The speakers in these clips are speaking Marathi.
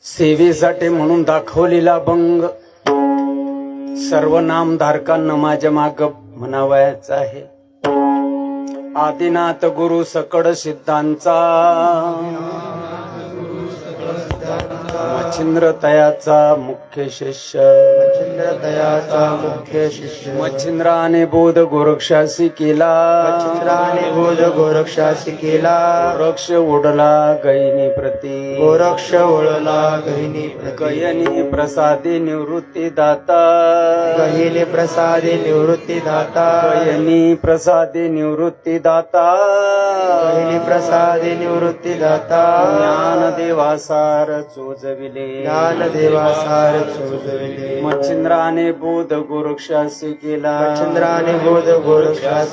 सेवेसाठी म्हणून दाखवलेला भंग सर्व नामधारकांना माझ्या माग म्हणावयाचा आहे. आदिनाथ गुरु सकळ सिद्धांचा मच्छिंद्र तयाचा मुख्य शिष्य मच्छिंद्राने बोध गोरक्षासी केला गोरक्ष ओढला गैनी प्रती गयनी प्रसादी निवृत्ती दाता गयनी प्रसादी निवृत्ती दाता ज्ञान देवासार चोजविले मच्छिंद्राने बोध गोरक्षासी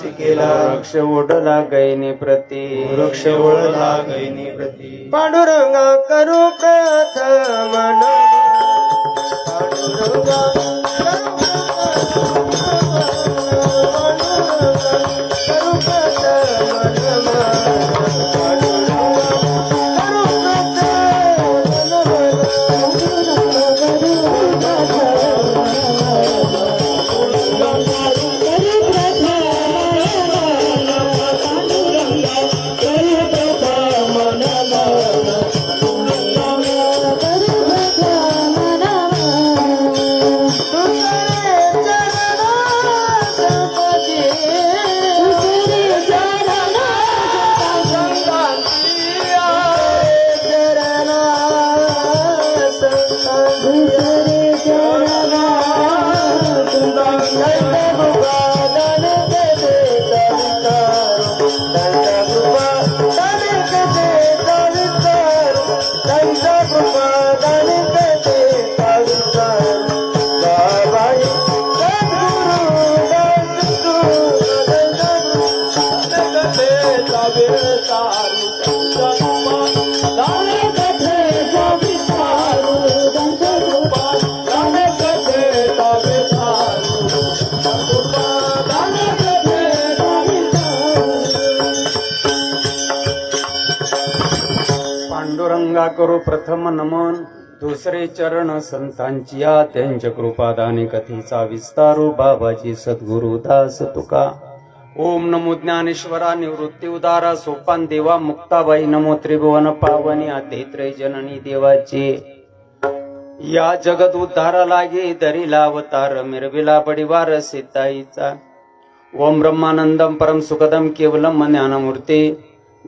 केला वृक्ष ओढला गैनी प्रती पांडुरंगा करू प्रथम पांडुरंगा करू प्रथम नमन दुसरे चरण संतांची त्यांच्या कृपादाने कथेचा विस्तारू बाबाजी सद्गुरु दास तुका. ओम नमो ज्ञानेश्वरा निवृत्ती उदारा सोपान देवा मुक्ताबाई नमो त्रिभुवन पावनी आतेत्रे जननी देवाची या जगत उद्धारा लागे दरीला अवतार मिरविला पडिवार सीताईचा. ओम ब्रह्मानंदम परम सुखदम केवलम ज्ञानमूर्ती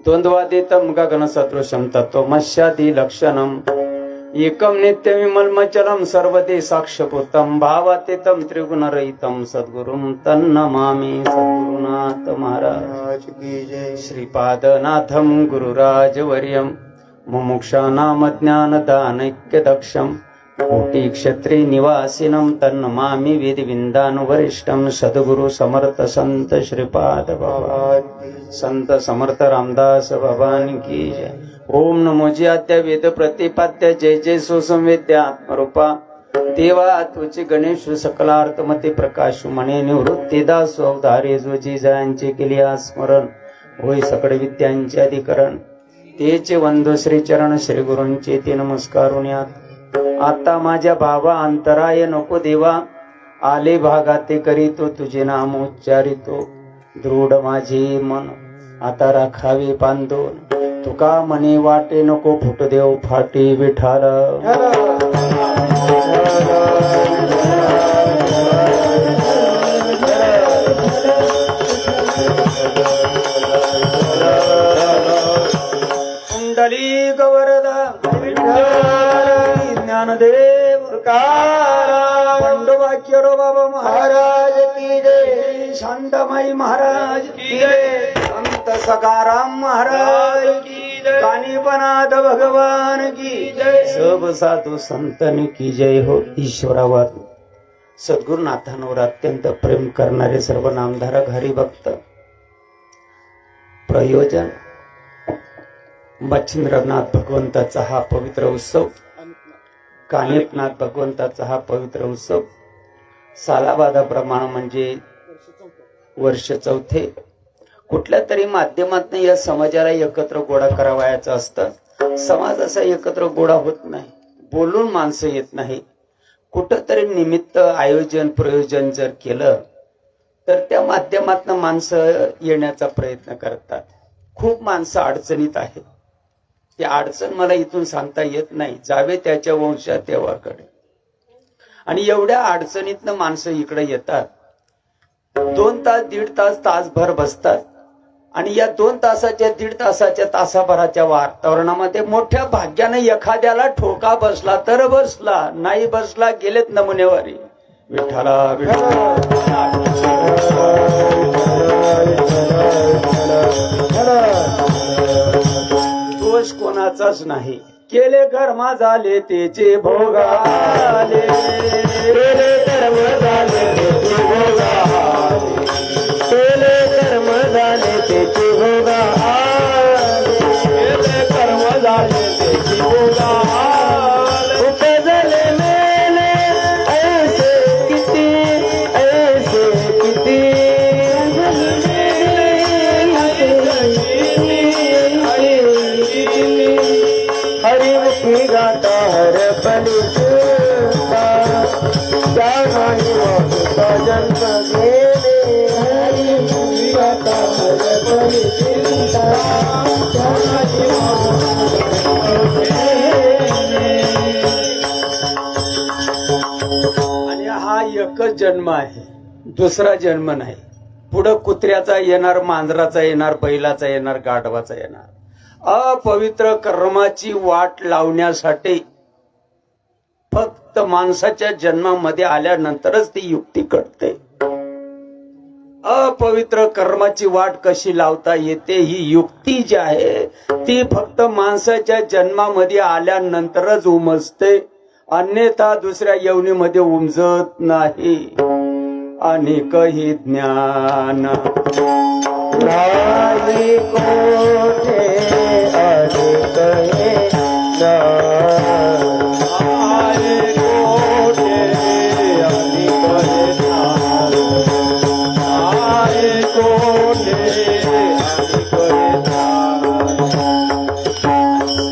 द्वंद्वातीतम गगन सदृशम तत्वमस्यादि लक्षणम एकम नित्य विमलमचलम सर्वदे साक्षभूतम भावातीतम त्रिगुणरहितम सद्गुरुम तन्नमामि. सद्गुरुनाथ महाराज की जय. श्रीपादनाथम गुरुराजवर्यम मुमुक्षानाम ज्ञानदानैक्यदक्षम कोटी क्षत्री निवासिनं तन्नमामि वेदविंदान वरिष्ठम सद्गुरु समर्थ संत श्रीपाद बाबा संत समर्थ रामदास बाबान की जय. ओम नमो ज्यात्या वेद प्रतिपाद्य जय जय सुसंवेद्या आत्मरूपा देवा तुझे गणेश सकलार्थमते प्रकाश म्हणे निवृत्तीदास अवधारे जो जिजांचे केले स्मरण होय सकळ विद्यांचे अधिकरण तेचे वंदो श्री चरण श्री गुरूंचे ते नमस्कारुण्यात. आता माझ्या भावा अंतराय नको देवा आले भागाते करीतो तुझे नाम उच्चारितो दृढ माझे मन आता राखावे बांधून तुका म्हणे वाटे नको फुट देव फाटे विठाल. कुंडली गवरदा ज्ञानदेव पंडोबाक्य रो बाबा महाराज की जय. शांतामाई महाराज की जय. संत सकाराम महाराज की जय. कानिपनाथ भगवान की जय. सब साधू संतन की जय हो. ईश्वरावर सद्गुरुनाथांवर अत्यंत प्रेम करणारे सर्व नामधारक हरिभक्त प्रयोजन मच्छिंद्रनाथ भगवंताचा हा पवित्र उत्सव कानिपनाथ भगवंताचा हा पवित्र उत्सव सालाबादाप्रमाणे म्हणजे वर्ष चौथे कुठल्या तरी माध्यमातून या समाजाला एकत्र गोळा करावयाचं असतं. समाज असा एकत्र गोळा होत नाही, बोलून माणसं येत नाही. कुठंतरी निमित्त आयोजन प्रयोजन जर केलं तर त्या माध्यमातून माणसं येण्याचा प्रयत्न करतात. खूप माणसं अडचणीत आहेत. ती अडचण मला इथून सांगता येत नाही, जावे त्याच्या वंशा देवाकडे. आणि एवढ्या अडचणीतनं माणसं इकडे येतात. 2 तास 1.5 तास तासभर बसतात आणि या 2 तासाच्या 1.5 तासाच्या तासाभराच्या वातावरणामध्ये मोठ्या भाग्याने एखाद्याला ठोका बसला तर बसला, नाही बसला गेलेत नमुनेवारी. विठ्ठला दोष कोणाचाच नाही. केले कर्म झाले तेचे भोगाले, केले कर्म झाले तेचे भोगाले, केले कर्म झाले तेचे भोगाले, केले कर्म झाले तेचे भोगाले. उपजले मेले ऐसे किती, ऐसे किती हरिमुखी गाता हर पली चूता क्या नाही वाहुता जन्म गेले. हरिमुखी गाता हर पली चूता क्या नाही वाहुता आणि हा एकच जन्म आहे, दुसरा जन्म नाही. पुढं कुत्र्याचा येणार, मांजराचा येणार, बैलाचा येणार, गाढवाचा येणार. अपवित्र कर्माची वाट लावण्यासाठी फक्त माणसाच्या जन्मामध्ये आल्यानंतरच ती युक्ती कळते. अपवित्र कर्माची वाट कशी लावता येते ही युक्ती जी आहे ती फक्त माणसाच्या जन्मामध्ये आल्यानंतरच उमजते, अन्यथा दुसऱ्या यवनीमध्ये उमजत नाही. अनेकही ज्ञान नाही कोठे अनेक हे ज्ञान.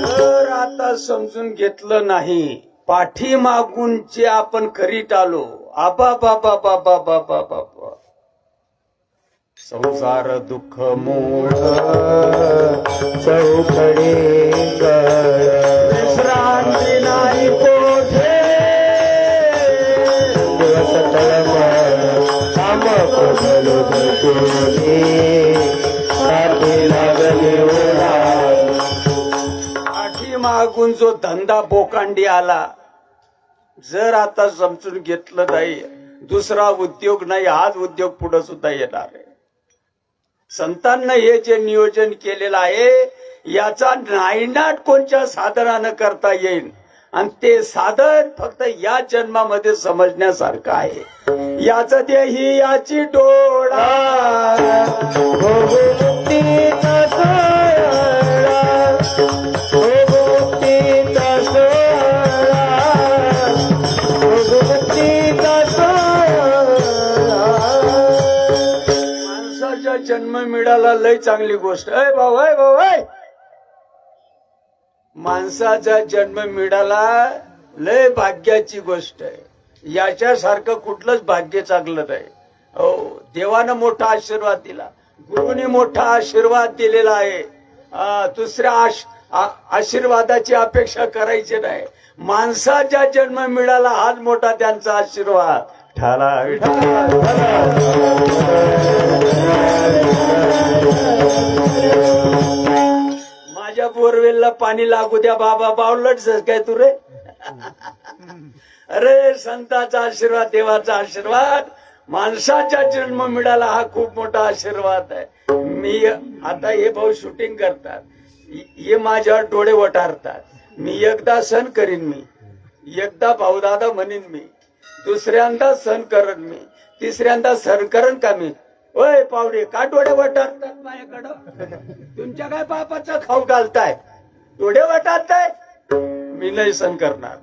जर आता समजून घेतलं नाही, पाठीमागूनचे आपण करीत आलो, आबा बाबा बाबा बाबा बाबा संसार दुःख मोह चौकडे विश्रांती नाही कोठे. दिवस तळमळ काम कोठलो धुले साथी लागले ओढा. पाठीमागून जो धंदा बोकांडी आला, जर आता समजून घेतलं नाही, दुसरा उद्योग नाही, हाच उद्योग पुढे सुद्धा येणार आहे. संतांना हे जे नियोजन केलेलं आहे याचा नायनाट कोणत्या साधनानं करता येईल आणि ते साधन फक्त या जन्मामध्ये समजण्यासारखं आहे. याच देही याची डोळा मुक्तीचा सोहळा, मुक्तीचा सोहळा, मुक्तीचा सोहळा. माणसाचा जन्म मिळाला लय चांगली गोष्ट आहे भाऊ, आहे भाऊ, आहे. माणसाचा जन्म मिळाला लय भाग्याची गोष्ट आहे. याच्यासारखं कुठलंच भाग्य चांगलं नाही. हो, देवानं मोठा आशीर्वाद दिला, गुरुने मोठा आशीर्वाद दिलेला आहे. दुसऱ्या आशीर्वादाची अपेक्षा करायची नाही. माणसाचा जन्म मिळाला हाच मोठा त्यांचा आशीर्वाद ठाला. माझ्या बोरवेलला पाणी लागू द्या बाबा, बावलट काय तू रे. अरे संतांचा आशीर्वाद, देवाचा आशीर्वाद, माणसाचा जन्म मिळाला हा खूप मोठा आशीर्वाद आहे. मी आता हे भाऊ शूटिंग करतात, हे माझ्यावर डोळे वटारतात. मी एकदा सण करीन, मी एकदा भाऊ दादा म्हणीन, मी दुसऱ्यांदा सण करन, मी तिसऱ्यांदा सण करन का मी. ओय पावडे का डोळे वटारतात माझ्याकडं? तुमच्या काय बापाचं खाऊ घालताय, डोळे वटारताय? मी नाही सण करणार.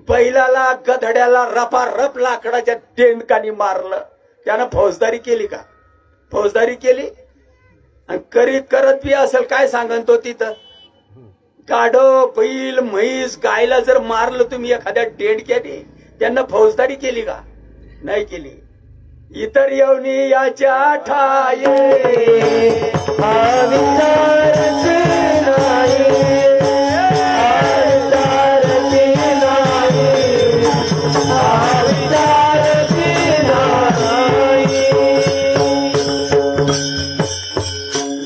पहिल्याला गधड्याला रपारप लाकडाच्या टेंडकानी मारलं, त्यानं फौजदारी केली का? फौजदारी केली? आणि करत बी असेल काय सांगन तो तिथं? गाढव, बैल, म्हैस, गायला जर मारलं तुम्ही एखाद्या टेंडक्याने, त्यांना फौजदारी केली का? नाही केली. इतर येऊनी याच्या ठाये विचारची नाही, विचारची नाही, विचारची नाही.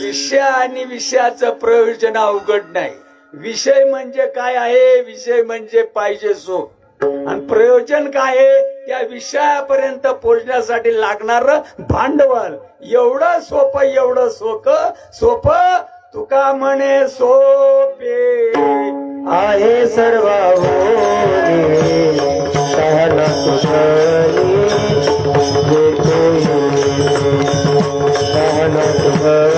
विषय आणि विषयाचं प्रयोजन अवघड नाही. विषय म्हणजे काय आहे? विषय म्हणजे पाहिजे सो. आणि प्रयोजन काय आहे? त्या विषयापर्यंत पोहोचण्यासाठी लागणार भांडवल. एवढं सोपं, एवढं सोपं तुका म्हणे सोपे आहे सर्व सहना तुझी सहना तुझी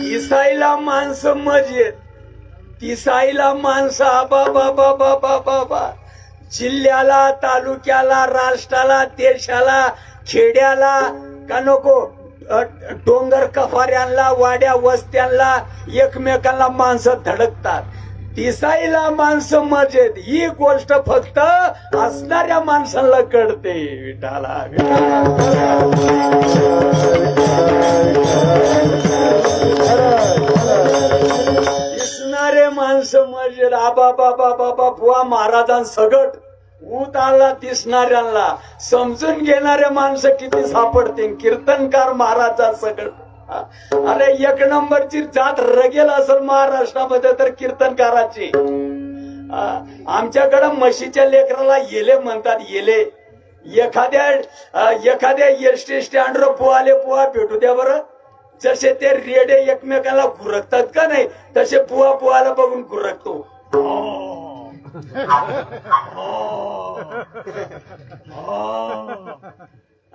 तिसाईला माणसं मजेत, तिसाईला माणसं बाबा बाबा बाबा बाबा. जिल्ह्याला, तालुक्याला, राष्ट्राला, देशाला, खेड्याला का नको, डोंगर कफाऱ्यांना, वाड्या वस्त्यांना, एकमेकांना माणसं धडकतात. तिसाईला माणसं मजेत ही गोष्ट फक्त असणाऱ्या माणसाला कळते. विठाला दिसणारे माणसं मजेत. आबा बाबा बाबा बुवा महाराजांसगट ऊत आला दिसणाऱ्यांना. समजून घेणारे माणसं किती सापडतील? कीर्तनकार महाराजांसगट. अरे एक नंबरची जात रगेल असेल महाराष्ट्रामध्ये तर कीर्तनकाराची. आमच्याकडे म्हशीच्या लेकराला येले म्हणतात. येले एखाद्या एसटी स्टँडवर पोहाले पोहा भेटू द्या बरं. जसे ते रेडे एकमेकाला घुरकतात का नाही, तसे पोहा पोहाला बघून घुरकतो.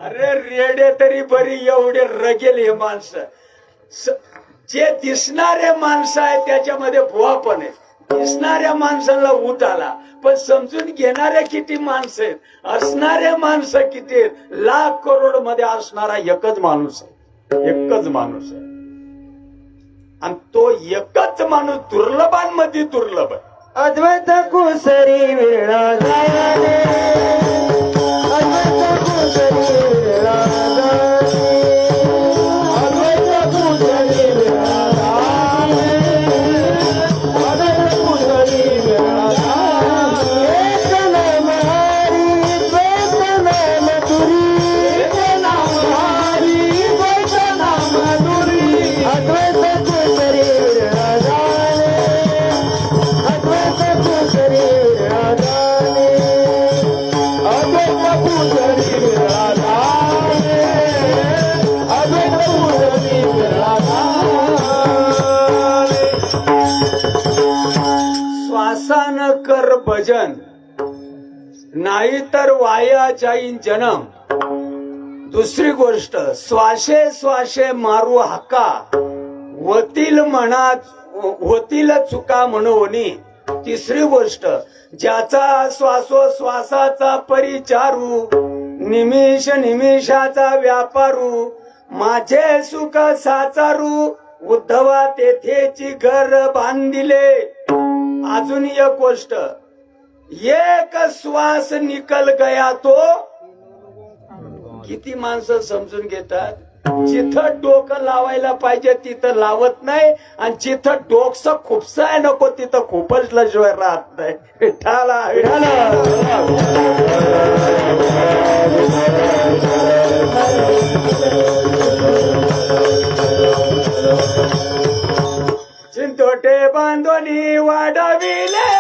अरे रेडे तरी बरी, एवढे रगेल हे माणसं. जे दिसणारे माणसं आहेत त्याच्यामध्ये भुवा पण आहे. दिसणाऱ्या माणसाला ऊत आला, पण समजून घेणारे किती माणसं आहेत, असणारे माणसं किती आहेत? लाख करोड मध्ये असणारा एकच माणूस आहे, एकच माणूस आहे. आणि तो एकच माणूस दुर्लभांमध्ये दुर्लभ आहे. अद्वैत कुसरी विळा जाणे, अद्वैत कुसरी विळा जाणे, अद्वैत कुसरी विळा जाणे, अद्वैत कुसरी विळा जाणे. एक नाम हरी, द्वैत नाम तुरी, एक नाम हरी, द्वैत नाम तुरी, अद्वैत श्वासानं कर भजन, नाही तर वाया जाईन जन्म. दुसरी गोष्ट, श्वासे श्वासे मारू हाका, होतील चुका म्हणून. तिसरी गोष्ट, ज्याचा श्वासोश्वासाचा परिचारू, निमिष निमिषाचा व्यापारू, माझे सुख साचारू, उद्धवा तेथेची घर बांधिले. अजून एक गोष्ट, एक श्वास निकल गया तो. किती माणसं समजून घेतात, जिथं डोकं लावायला पाहिजे तिथं लावत नाही, आणि जिथं डोकस खुपसाय नको तिथं खुपसल्याशिवाय राहत नाही. विठाला चिंतोटे बांधोनी वाढविले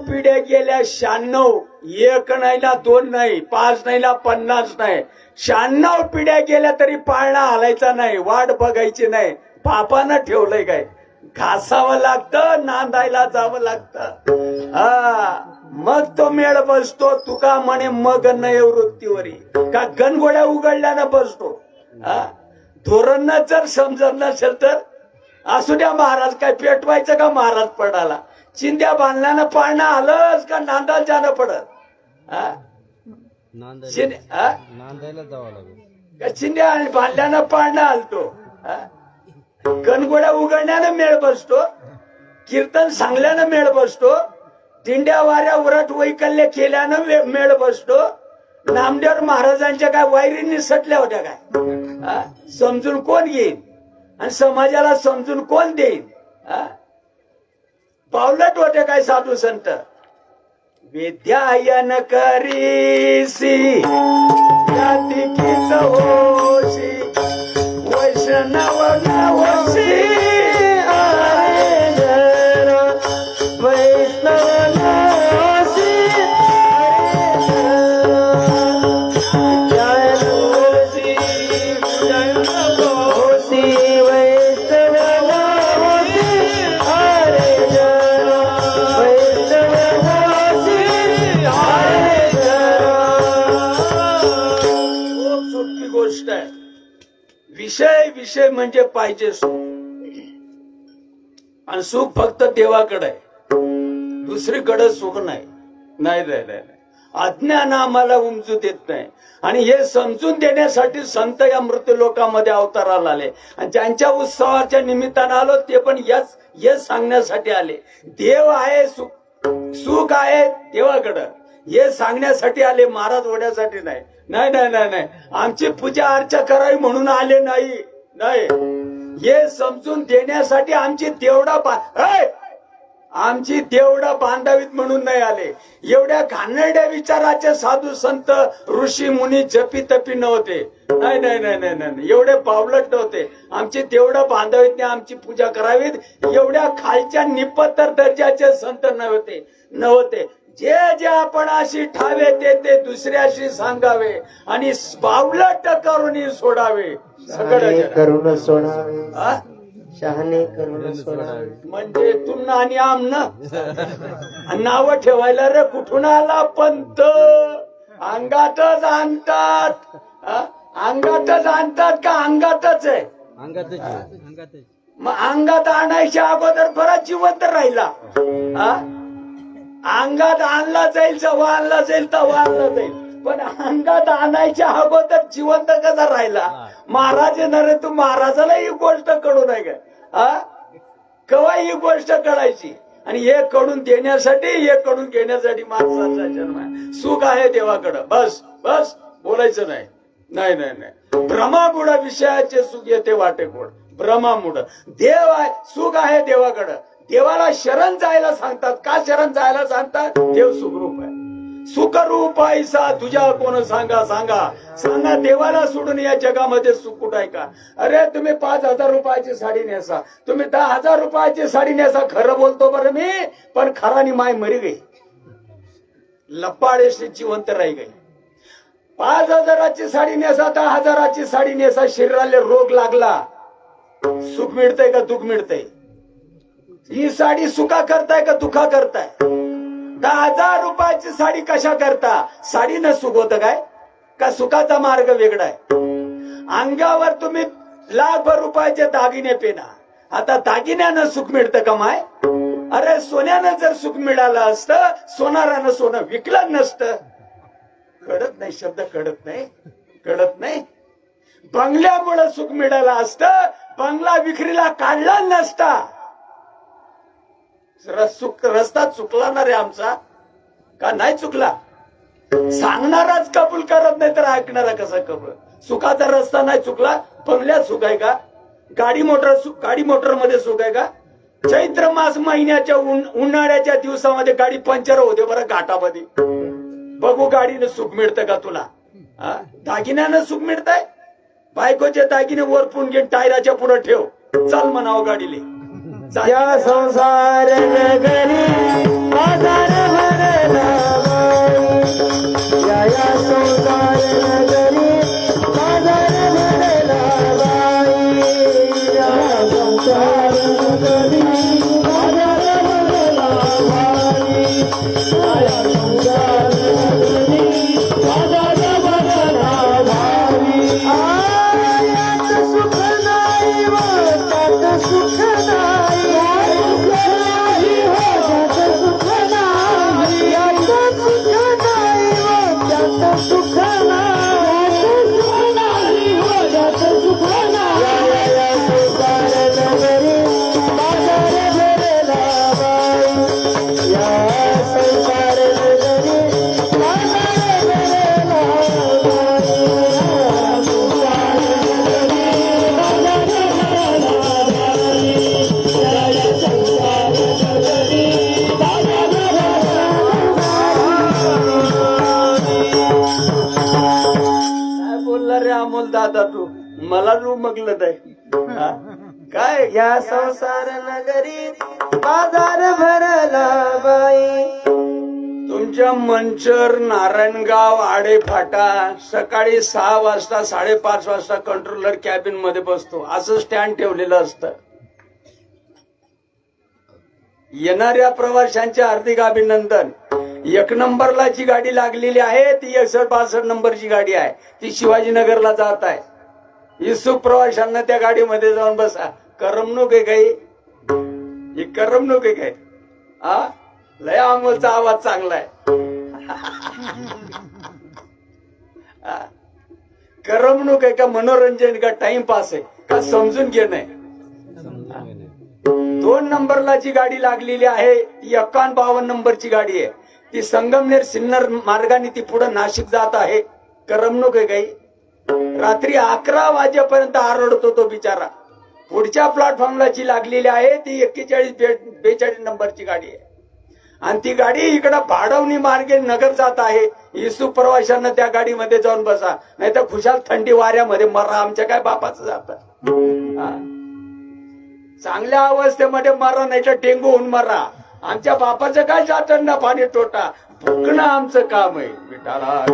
पिढ्या गेल्या 96. एक नाही ना, दोन नाही, 5 नाही ना, 50 नाही, 96 पिढ्या गेल्या तरी पाळणा हालायचा नाही, वाट बघायची नाही. पापानं ठेवलंय काय, घासावं लागतं, नांदायला जावं लागतं. हा, मग तो मेळ बसतो. तुका म्हणे मग नैवृत्तीवरी, का गणगोड्या उघडल्यानं बसतो. हा, धोरण जर समजत नसेल तर असू द्या, महाराज काय पेटवायचं का महाराज पडाला. चिंध्या बांधल्यानं पाळणं आलंच का नांदायला जाणं पडत. नांदायला जावं लागेल. चिंध्या आणि बांधल्यानं पाळणं आलतो. गणगोड्या उघडण्यानं मेळ बसतो, कीर्तन सांगल्यानं मेळ बसतो, दिंड्या वाऱ्या उरट वैकल्य केल्यानं मेळ बसतो. नामदेव महाराजांच्या काय वायरी निसटल्या होत्या काय, समजून कोण घेईल आणि समाजाला समजून कोण देईल. पावलट होते काय साधू संत. विद्यायन करीसी जातिकीच होशी, वैष्णव नवशी वैष्णव नवशी विषय म्हणजे पाहिजे सुख, आणि सुख फक्त देवाकडे आहे, दुसरीकडे सुख नाही. नाही नाही नाही, अज्ञान आम्हाला उमजू देत नाही. आणि हे समजून देण्यासाठी संत या मृत्यू लोकांमध्ये अवताराला आले, आणि ज्यांच्या उत्सवाच्या निमित्तानं आलो ते पण यश सांगण्यासाठी आले. देव आहे, सुख आहे देवाकडं, हे सांगण्यासाठी आले, महाराज होण्यासाठी नाही. नाही नाही नाही नाही, आमची पूजा अर्चा करावी म्हणून आले नाही. नाही, हे समजून देण्यासाठी आमची देवडा बांधावीत म्हणून नाही आले. एवढ्या घाणेरड्या विचाराचे साधू संत ऋषी मुनी जपी तपी नव्हते. नाही नाही नाही नाही नाही, एवढे पावलट नव्हते. आमची देवडा बांधावीत नाही, आमची पूजा करावीत, एवढ्या खालच्या निपत्तर दर्जाचे संत नव्हते. जे आपण अशी ठावे ते दुसऱ्याशी सांगावे, आणि बावलट करून सोडावे. शहाणे करून सोडावे, शहाणे करून सोडावे. म्हणजे तुमना आणि आमना नाव ठेवायला रे कुठून आला पंत. अंगातच आणतात, अंगातच आणतात का अंगातच आहे. मग अंगात आणायच्या अगोदर बराच जिवंत राहिला. अंगात आणला जाईल जेव्हा आणला जाईल तेव्हा आणला जाईल, पण अंगात आणायच्या अगोदर जिवंत कसा राहिला. महाराज येणार तू महाराजाला ही गोष्ट कळू नाही का. केव्हा ही गोष्ट कळायची. आणि हे कळून देण्यासाठी, हे कळून घेण्यासाठी माणसाचा जन्म आहे. सुख आहे देवाकडं, बस बस, बोलायचं नाही. नाही नाही नाही, भ्रमामुळं विषयाचे सुख येते वाटेकोड. भ्रमामुळं देव आहे, सुख आहे देवाकडं. देवाला शरण जायला सांगतात. का शरण जायला सांगतात. देव सुखरूप आहे. सुखरूप ऐसा तुझ्या कोण सांगा सांगा सांगा देवाला सोडून या जगामध्ये सुख कुठं आहे का? अरे तुम्ही 5,000 रुपयाची साडी नेसा, तुम्ही 10,000 रुपयाची साडी नेसा, खरं बोलतो बरं मी, पण खरानी माय मरी गई, लपाडेशी जिवंत राही गई. 5,000ची साडी नेसा, 10,000ची साडी नेसा, शरीराला रोग लागला, सुख मिळतंय का दुःख मिळतंय? ही साडी सुखा करताय का दुखा करताय? 10,000 रुपयाची साडी कशा करता? साडीनं सुख होतं काय? का सुखाचा मार्ग वेगळा आहे? अंगावर तुम्ही लाखभर रुपयाचे दागिने पेना, आता दागिन्यानं सुख मिळतं का माय? अरे सोन्यानं जर सुख मिळालं असतं, सोनारानं सोनं विकलं नसतं. कळत नाही, शब्द कळत नाही, कळत नाही. बंगल्यामुळे सुख मिळालं असतं, बंगला विक्रीला काढला नसता. रस्ता चुकला ना रे आमचा, का नाही चुकला? सांगणाराच कबूल करत नाही तर ऐकणारा कसा कबूल? सुखाचा रस्ता नाही चुकला, बंगल्यात सुख आहे का? गाडी मोटर मध्ये सुख आहे का? चैत्र मास महिन्याच्या उन्हाळ्याच्या दिवसामध्ये गाडी पंक्चर होते बरं घाटामध्ये, बघू गाडीनं सुख मिळतं का तुला? दागिन्यानं सुख मिळतंय? बायकोचे दागिने वरपून घेऊन टायराच्या पुढे ठेव, चल म्हणावं गाडीले. या संसार नगरी बाजार भरला बाई, या संसार नगरी बाजार भरला बाई, या संसार नगरी बाजार भरला बाई, या संसार नगरी बाजार भरला बाई. यात सुख नाही व त्यात सुख नाही, दादा तू मला रुमगलं नाही काय? या संसार नगरी बाजार भरला बाई. तुमच्या मंचर, नारायणगाव, आडेफाटा सकाळी 6 वाजता 5:30 वाजता कंट्रोलर कॅबिन मध्ये बसतो, असं स्टँड ठेवलेलं असतं. येणाऱ्या प्रवाशांचे हार्दिक अभिनंदन. 1 नंबरला जी गाडी लागलेली आहे ती 61-62 नंबरची गाडी आहे, ती शिवाजीनगरला जात आहे. इच्छुक प्रवाशांना त्या गाडीमध्ये जाऊन बसा. करमणूक आहे काही? ही करमणूक आहे काय? लय अमोलचा आवाज चांगला आहे. करमणूक आहे का मनोरंजन का टाइमपास आहे का समजून घेणं आहे? 2 नंबरला जी गाडी लागलेली आहे ती 51-52 नंबरची गाडी आहे, ती संगमनेर सिन्नर मार्गाने ती पुढे नाशिक जात आहे. करमणूक आहे काही? रात्री 11 वाजेपर्यंत आरडतो तो बिचारा. पुढच्या प्लॅटफॉर्मला जी लागलेली आहे ती 41-42 नंबरची गाडी आहे, आणि ती गाडी इकडं भाडवणी मार्गे नगर जात आहे. इच्छुक प्रवाशांना त्या गाडीमध्ये जाऊन बसा, नाही तर खुशाल थंडी वाऱ्यामध्ये मरा. आमच्या काय बापाचं जात? चांगल्या अवस्थेमध्ये मरा, नाही तर डेंगू होऊन मरा. आमच्या बापाचं काय जातं ना पाणी टोटा, फुकणं आमचं काम आहे. विठाला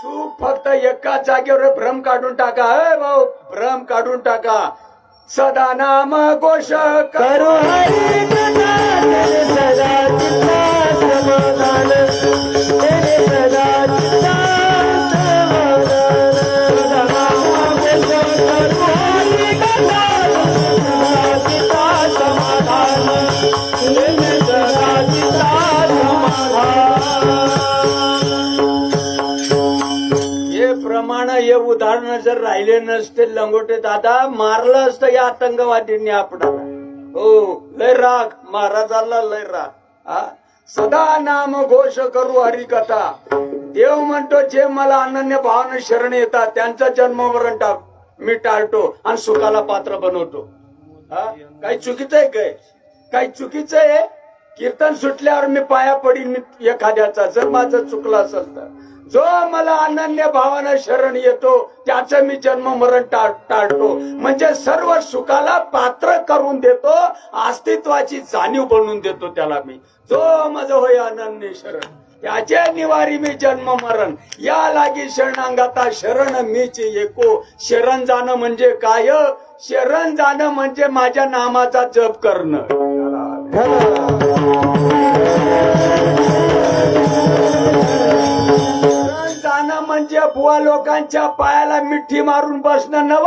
सुख फक्त एका जागेवर भ्रम काढून टाका. भाऊ भ्रम काढून टाका. सदा नाम घोष करू हरी कथा, तेरे सदा चित्ता समाधान, तेरे सदा चित्ता समाधान. सदा नाम घोष करू हरी कथा, सदा चित्ता समाधान, तेरे सदा चित्ता समाधान. हे प्रमाण, हे उदाहरण जर राहिले नसते लंगोटे दादा, मारलं असतं या आतंकवादींनी आपणाला. हो, लय राग महाराजाला, लय राग. सदा नाम घोष करू हरिकथा. देव म्हणतो जे मला अनन्य भावानं शरण येतात त्यांचा जन्म मरण मी टाळतो आणि सुखाला पात्र बनवतो. हा? काही चुकीचं आहे काय? काही चुकीचं आहे? कीर्तन सुटल्यावर मी पाया पडीन मी एखाद्याचा, जर माझं चुकलं असेल तर. जो मला अनन्य भावानं शरण येतो त्याचं मी जन्म मरण टाळतो, म्हणजे सर्व सुखाला पात्र करून देतो, अस्तित्वाची जाणीव बनवून देतो त्याला मी. जो माझं होय अनन्य शरण, त्याचे निवारी मी जन्म मरण. या लागी शरणांगाता शरण मीच एको. शरण जाणं म्हणजे काय? शरण जाणं म्हणजे माझ्या नामाचा जप करणं. जाणं म्हणजे बुवा लोकांच्या पायाला मिठी मारून बसणं नव.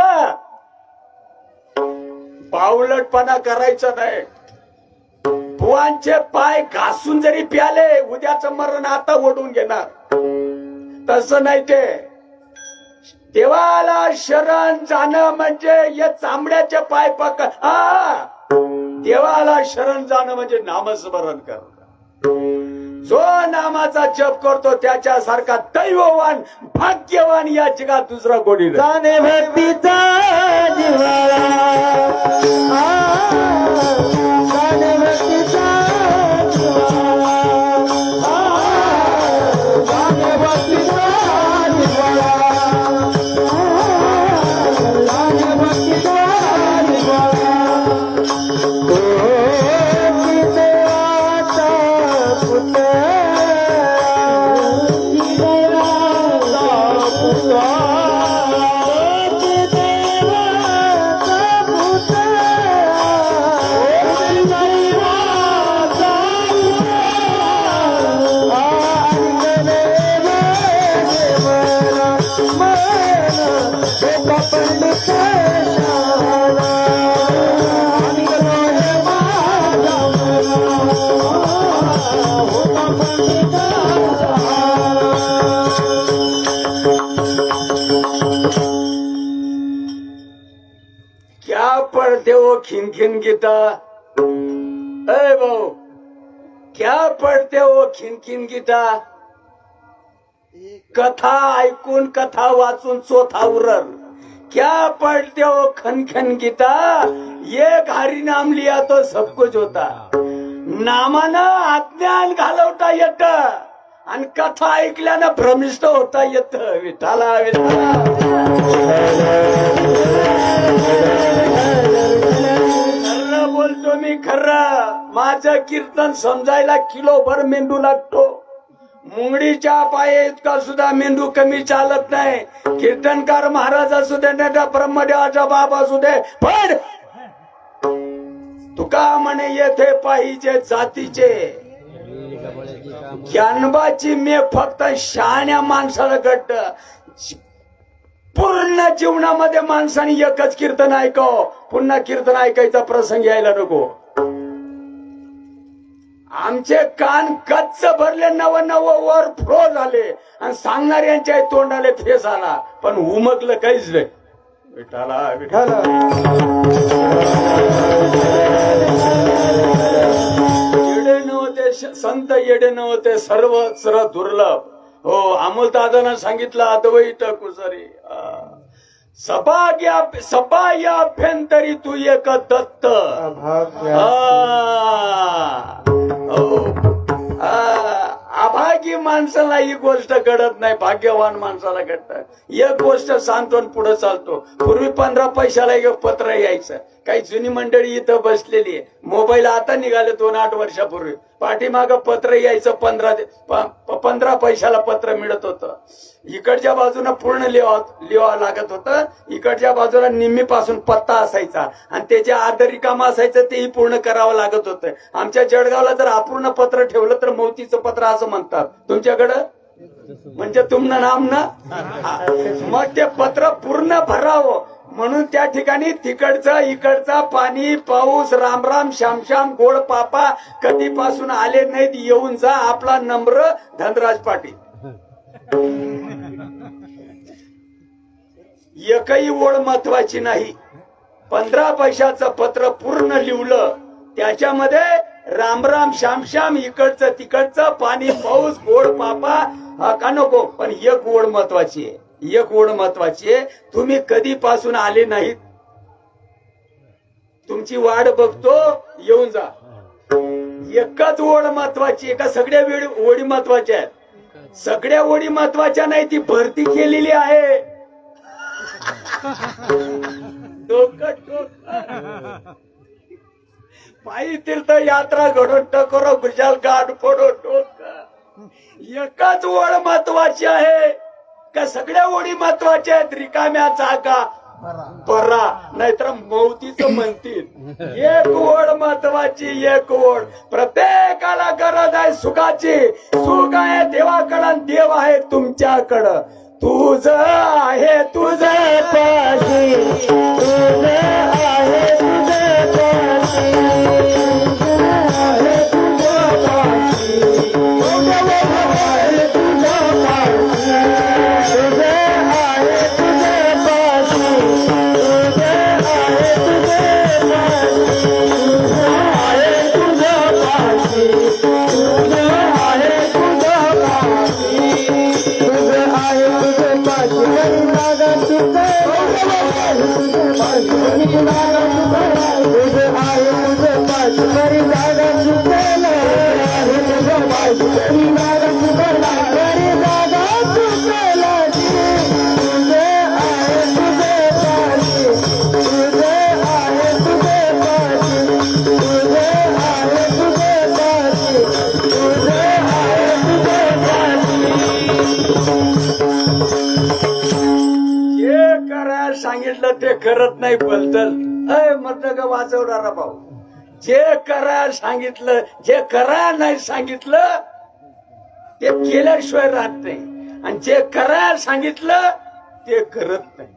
बावलटपणा करायचा नाही. बुवांचे पाय घासून जरी प्याले, उद्याचं मरण आता ओढून घेणार. तसं नाही ते. देवाला शरण जाणं म्हणजे या चांबड्याचे पाय पकड. देवाला शरण जाणं म्हणजे नामस्मरण करणं. जो नामाचा जप करतो त्याच्यासारखा दैववान भाग्यवान या जगात दुसरा कोणी नाही. जाणे भक्तीचा जिव्हाळा, जाणे भक्तीचा जिव्हाळा, जाणे भक्तीचा जिव्हाळा, जाणे भक्तीचा जिव्हाळा. क्या पढ़ते हो खिनखिन गीता? अरे भाऊ, क्या पढ़ते हो खिनखिन गीता? कथा ऐकून कथा वाचून चोथा उरल. क्या पढ़ते हो खनखन गीता? एक हरी नाम लिया तो सब कुछ होता. नामानं अज्ञान घालवता येत आणि कथा ऐकल्यानं भ्रमिष्ट होता येत. विठाला विठाला खरं बोलतो मी, खरं. माझं कीर्तन समजायला किलोभर मेंदू लागतो. मुंगडीच्या पाये इतका सुद्धा मेंदू कमी चालत नाही. कीर्तनकार महाराज असू दे, नेता ब्रह्मदेवाचा बाप असू दे, पण तुका म्हणे येथे पाहिजे जातीचे. ज्ञानबाची मे फक्त शहाण्या माणसाला घडत. पूर्ण जीवनामध्ये माणसाने एकच कीर्तन ऐकावं, पुन्हा कीर्तन ऐकायचा प्रसंग यायला नको. आमचे कान गच्च भरले, नव वर फ्लो झाले आणि सांगणाऱ्यांच्या तोंडाले फेस आला, पण उमगलं काहीच नाही. विठाला विठाला येडे नव्हते संत, येडे नव्हते सर्वत्र दुर्लभ. हो, अमोल दादानं सांगितलं अद्वैत कुसरी. सभायाभ्यंतरी तू एक दत्त. अभागी माणसाला ही गोष्ट घडत नाही, भाग्यवान माणसाला घडत. एक गोष्ट सांगतो आणि पुढे चालतो. पूर्वी 15 पैशाला एक पत्र यायचं. काही जुनी मंडळी इथं बसलेली आहे. मोबाईल आता निघाले 2-8 वर्षापूर्वी. पाठीमाग पत्र यायचं 15 पैशाला पत्र मिळत होतं. इकडच्या बाजूला पूर्ण लिहावं लागत होतं, इकडच्या बाजूला निम्मी पासून पत्ता असायचा आणि त्याच्या आधारी काम असायचं, तेही पूर्ण करावं लागत होतं. आमच्या जळगावला जर अपूर्ण पत्र ठेवलं तर मौतीचं पत्र असं म्हणतात. तुमच्याकडं म्हणजे तुमनं नाम ना. मग ते पत्र पूर्ण भरावं म्हणून त्या ठिकाणी तिकडचा इकडचा पाणी पाऊस राम राम श्याम श्याम गोड पापा कधीपासून आले नाहीत, येऊन जा आपला नम्र धनराज पाटील. एकही ओळ महत्वाची नाही. 15 पैशाचं पत्र पूर्ण लिवलं, त्याच्यामध्ये राम राम श्याम श्याम इकडचं तिकडचं पाणी पाऊस गोड पापा का नको, पण एक ओळ महत्वाची आहे. एक ओळ महत्वाची आहे. तुम्ही कधीपासून आले नाहीत, तुमची वाट बघतो, येऊन जा. एकच ओढ महत्वाची आहे का सगळ्या ओढी महत्वाच्या आहेत? सगळ्या ओढी महत्वाच्या नाही, ती भरती केलेली आहे. डोकं पायी तीर्थ यात्रा घडून टकोरो खुशाल गाठ फोडो टोक. एकच ओढ महत्वाची आहे का सगळ्या ओढी महत्वाच्या आहेत? रिकाम्या जागा बरा नाहीतर मौतीचं म्हणतील. एक ओढ महत्वाची, एक ओढ. प्रत्येकाला गरज आहे सुखाची. सुख आहे देवाकडं, देव आहे तुमच्याकडं. तुझं आहे तुझं पाशी, तुझं आहे तुझं पाशी, आहे तुझं पाशी, तुझं आहे तुझं पाशी, तुझं आहे तुझं पाशी, तुझं आहे तुझं पाशी, तुझं आहे तुझं पाशी, तुझं आहे तुझं पाशी. सांगितलं ते करत नाही बलतल. म्हटलं का वाचवणारा भाऊ, जे करायला सांगितलं, जे करायला नाही सांगितलं ते केल्याशिवाय राहत नाही. आणि जे करायला सांगितलं ते करत नाही.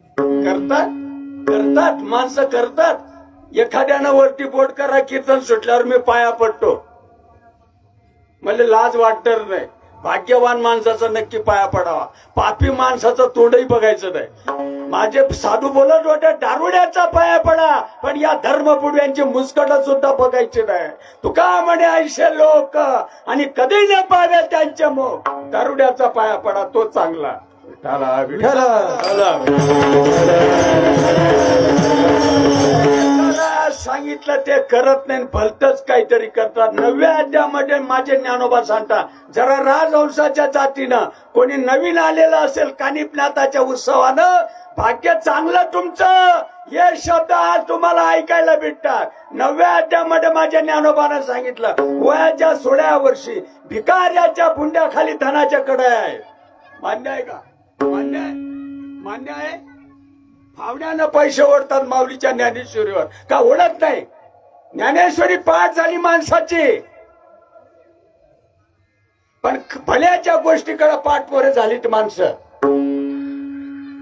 करतात माणसं करतात. एखाद्यानं वरती बोट करा, कीर्तन सुटल्यावर मी पाया पडतो, मला लाज वाटणार नाही. भाग्यवान माणसाचा नक्की पाया पडावा, पापी माणसाचं तोंडही बघायचं नाही. माझे साधू बोलत होते दारुड्याचा पाया पडा, पण या धर्मपुड्यांची मुस्कट सुद्धा बघायचे नाही. तुका म्हणे ऐशे लोक आणि कधी न पावे त्यांचे मोह. दारुड्याचा पाया पडा, तो चांगला. सांगितलं ते करत नाही, भलतच काहीतरी करतात. 9व्या अध्यायामध्ये माझे ज्ञानोबा सांगतात, जरा राजवंशाच्या जातीनं कोणी नवीन आलेलं असेल कानिपनाथाच्या उत्सवानं, भाग्य चांगलं तुमचं. हे शब्द आज तुम्हाला ऐकायला भेटतात. 9व्या अध्यायामध्ये माझ्या ज्ञानोबानं सांगितलं, वयाच्या 16व्या वर्षी भिकाऱ्याच्या बुंड्याखाली धनाच्या कडे आहे. मान्य आहे का? मान्य आहे, मान्य आहे. फावड्यानं पैसे ओढतात माऊलीच्या ज्ञानेश्वरीवर, का ओढत नाही? ज्ञानेश्वरी पाठ झाली माणसाची, पण भल्याच्या गोष्टीकडे पाठपोरे झालीत माणसं.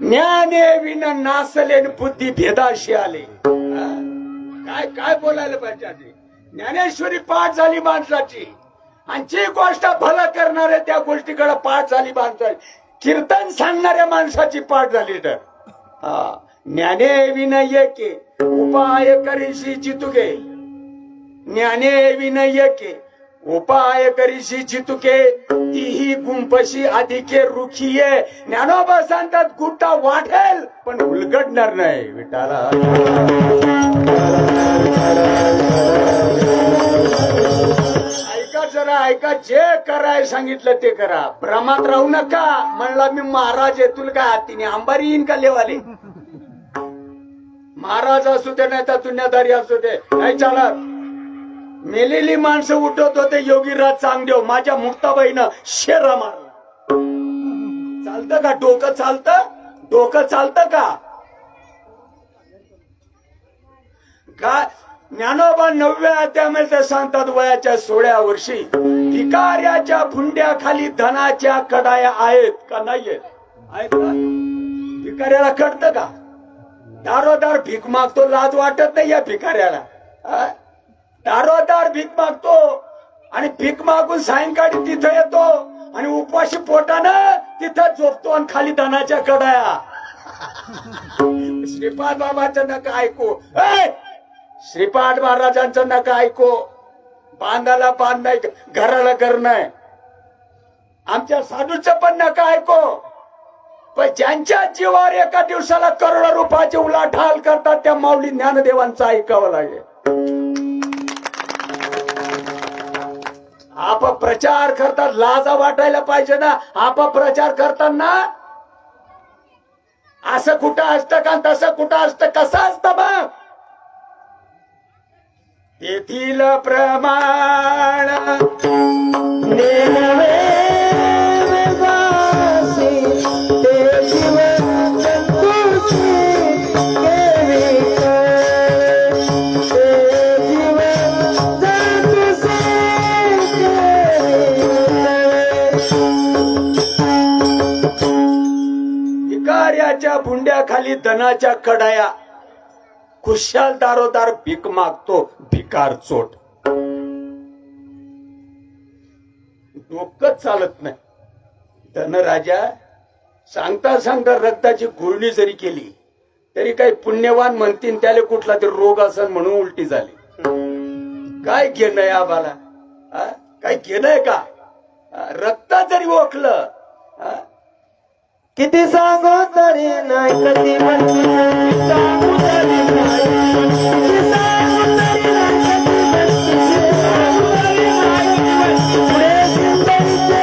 ज्ञाने विन नासले बुद्धी भेदाशी आले. काय काय बोलायला पाहिजे आधी? ज्ञानेश्वरी पाठ झाली माणसाची, आणि जी गोष्ट भलं करणारे त्या गोष्टीकडे पाठ झाली माणसाची. कीर्तन सांगणाऱ्या माणसाची पाठ झाली तर ज्ञाने विनय के उपाय करीशी चितुके. ज्ञाने विनय के उपाय करीशी चितुके, तीही गुंपशी अधिके रुखीये. ज्ञानोबा सांगतात गुट्टा वाढेल पण उलगडणार नाही. विठाला ऐका, जरा ऐका. जे कराय सांगितलं ते करा, भ्रमात राहू नका. म्हणला मी महाराज आहे, तुला काय हातीने अंबारी येईन का लेवाली? महाराज असू दे नाही तर दुनियादारी असू दे, नाही चालत. मेलेली माणसं उठवत होते योगीराज चांगदेव, माझ्या मुक्ताबाईनं शेरा मारला. चालतं का? डोकं चालतं? डोकं चालतं का? काय ज्ञानोबा 9व्या अध्यायामध्ये सांगतात, वयाच्या 16व्या वर्षी भिकाऱ्याच्या भुंड्याखाली धनाच्या कडाया आहेत का नाहीयेत? आहेत का? भिकाऱ्याला कळतं का? दारोदार भीक मागतो, लाज वाटत नाही या भिकाऱ्याला? दारोदार भीक मागतो आणि भीक मागून सायंकाळी तिथं येतो आणि उपाशी पोटानं तिथं झोपतो आणि खाली धनाच्या कडाया. श्रीपाद बाबाचं नका ऐकू, श्रीपाद महाराजांचं नका ऐकू. बांधाला बांध नाही, घराला घर नाही. आमच्या साधूचं पण नका ऐकू. पण ज्यांच्या जीवावर एका दिवसाला करोडो रुपयाचे उलाढाल करतात त्या माऊली ज्ञानदेवांचं ऐकावं लागेल. आप प्रचार करतात, लाजा वाटायला पाहिजे ना. आप प्रचार करताना असं कुठं असतं का तसं कुठं असतं, कसं असतं मग? तेथील प्रमाण नेनवे वेदासी ते जीव जंतूची केवी कळे, ते जीव जंतूचे केवी कळे. भिकाऱ्याच्या भुंड्याखाली धनाच्या कडाया, खुशाल दारोदार भीक मागतो भिकार चोट. डोकंच चालत नाही. धनराजा सांगता सांगता रक्ताची गुळणी जरी केली तरी काही पुण्यवान म्हणतील त्याला कुठला तरी रोग असन म्हणून उलटी झाली. काय घेणं आम्हाला? काय घेणंय का? रक्त जरी ओखलं किती सांगू तरी नाही, कधी म्हणते सांगू तरी नाही, किती सांगू तरी नाही, कधी म्हणते पुढे जिंदगीचे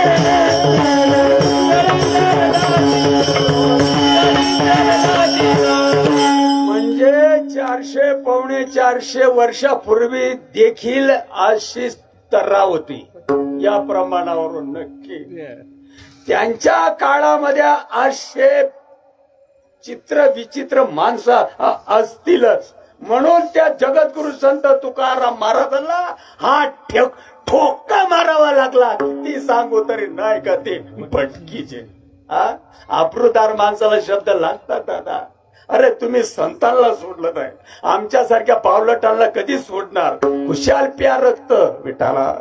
म्हणजे 400 पावणे 400 वर्षापूर्वी देखील अशी तर्रा होती या प्रमाणावरून. नक्की त्यांच्या काळामध्ये असे चित्र विचित्र माणसं असतीलच. म्हणून त्या जगद्गुरु संत तुकाराम महाराजांना हा ठोका मारावा लागला. ती सांगू तरी नाही का ते भटकीचे. अप्रुदार माणसाला शब्द लागतात दादा. अरे तुम्ही संतांना सोडलं नाही, आमच्यासारख्या पावलटांना कधी सोडणार? खुशाल प्या रक्त विठाला.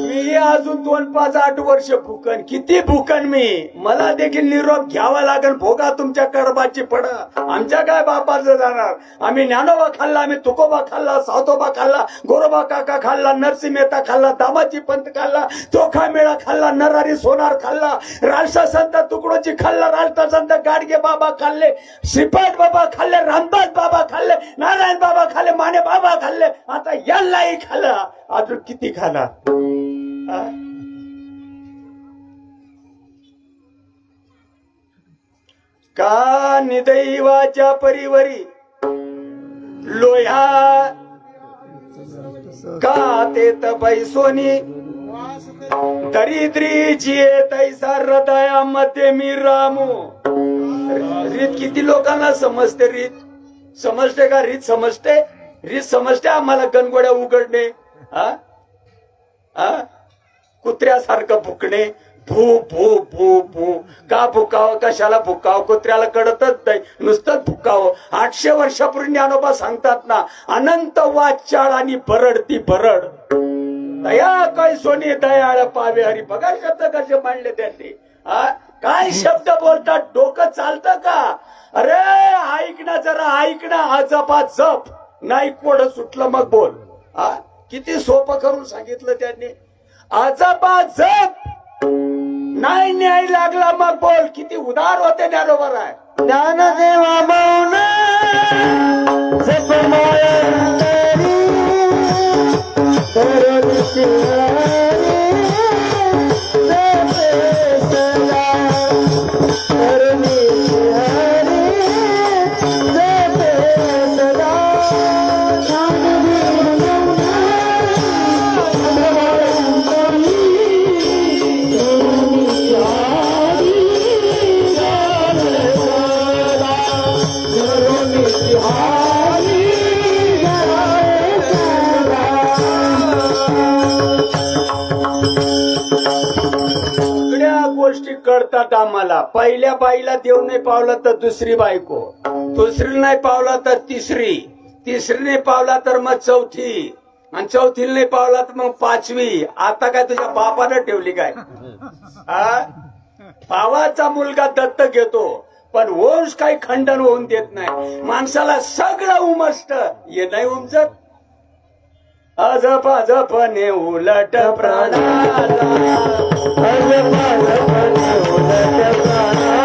मी अजून 2-5-8 वर्ष भुकन. किती भुकन मी? मला देखील निरोप घ्यावा लागेल. भोगा तुमच्या कर्माची फळ. आमच्या काय बापाचं जाणार? आम्ही ज्ञानोबा खाल्ला, आम्ही तुकोबा खाल्ला, सावतोबा खाल्ला, गोरोबा काका खाल्ला, नरसिंह मेहता खाल्ला, दामाजी पंत खाल्ला, चोखा मेळा खाल्ला, नरारी सोनार खाल्ला, राष्ट्र संत तुकडोजी खाल्ला, राष्ट्र संत गाडगे बाबा खाल्ले, श्रीपाद बाबा खाल्ले, रामदास बाबा खाल्ले, नारायण बाबा खाल्ले, माने बाबा खाल्ले, आता यालाही खाल्ला. अजून किती खाला? का निदैवाच्या परिवरी लोह्या का तेत पैसोनी दरिद्री जिये तैसा हृदयामध्ये मी रामू. रीत किती लोकांना समजते? रीत समजते का? रीत समजते? रीत समजते आम्हाला गणगोड्या उघडणे, कुत्र्यासारखं भुकणे, भू भू भू भू. का भुकावं? कशाला भुकावं? कुत्र्याला कळतच नाही, नुसतंच भुकावं. 800 वर्षापूर्वी ज्ञानोबा सांगतात ना, अनंत वाचाळ आणि बरड ती बरड. दया काय सोनी दयाळ पावे हरी. बघा शब्द कसे मांडले त्यांनी. काय शब्द बोलतात? डोकं चालतं का? अरे ऐक ना जरा, ऐक ना. जपा जप नाही, कोड सुटलं मग बोल. किती सोपं करून सांगितलं त्यांनी. आजपा जप नाही, न्याय लागला मग बोल. किती उदार होते ज्ञानोबर आहे. ज्ञानदेवा मौन जप माया करुण शिवारी जपे सदा, करुण शिवारी जपे सदा. गोष्टी कळतात आम्हाला. पहिल्या बाईला देव नाही पावला तर दुसरी बायको, दुसरी नाही पावला तर तिसरी, तिसरी नाही पावला तर मग चौथी, आणि चौथीला नाही पावला तर मग 5वी. आता काय तुझ्या बापानं ठेवली काय? भावाचा मुलगा दत्त घेतो पण वंश काही खंडन होऊन देत नाही. माणसाला सगळं उमजत, हे नाही उमजत. अजपा जपणे उलट प्राणाचा अजपा जपणे उलट प्राणाचा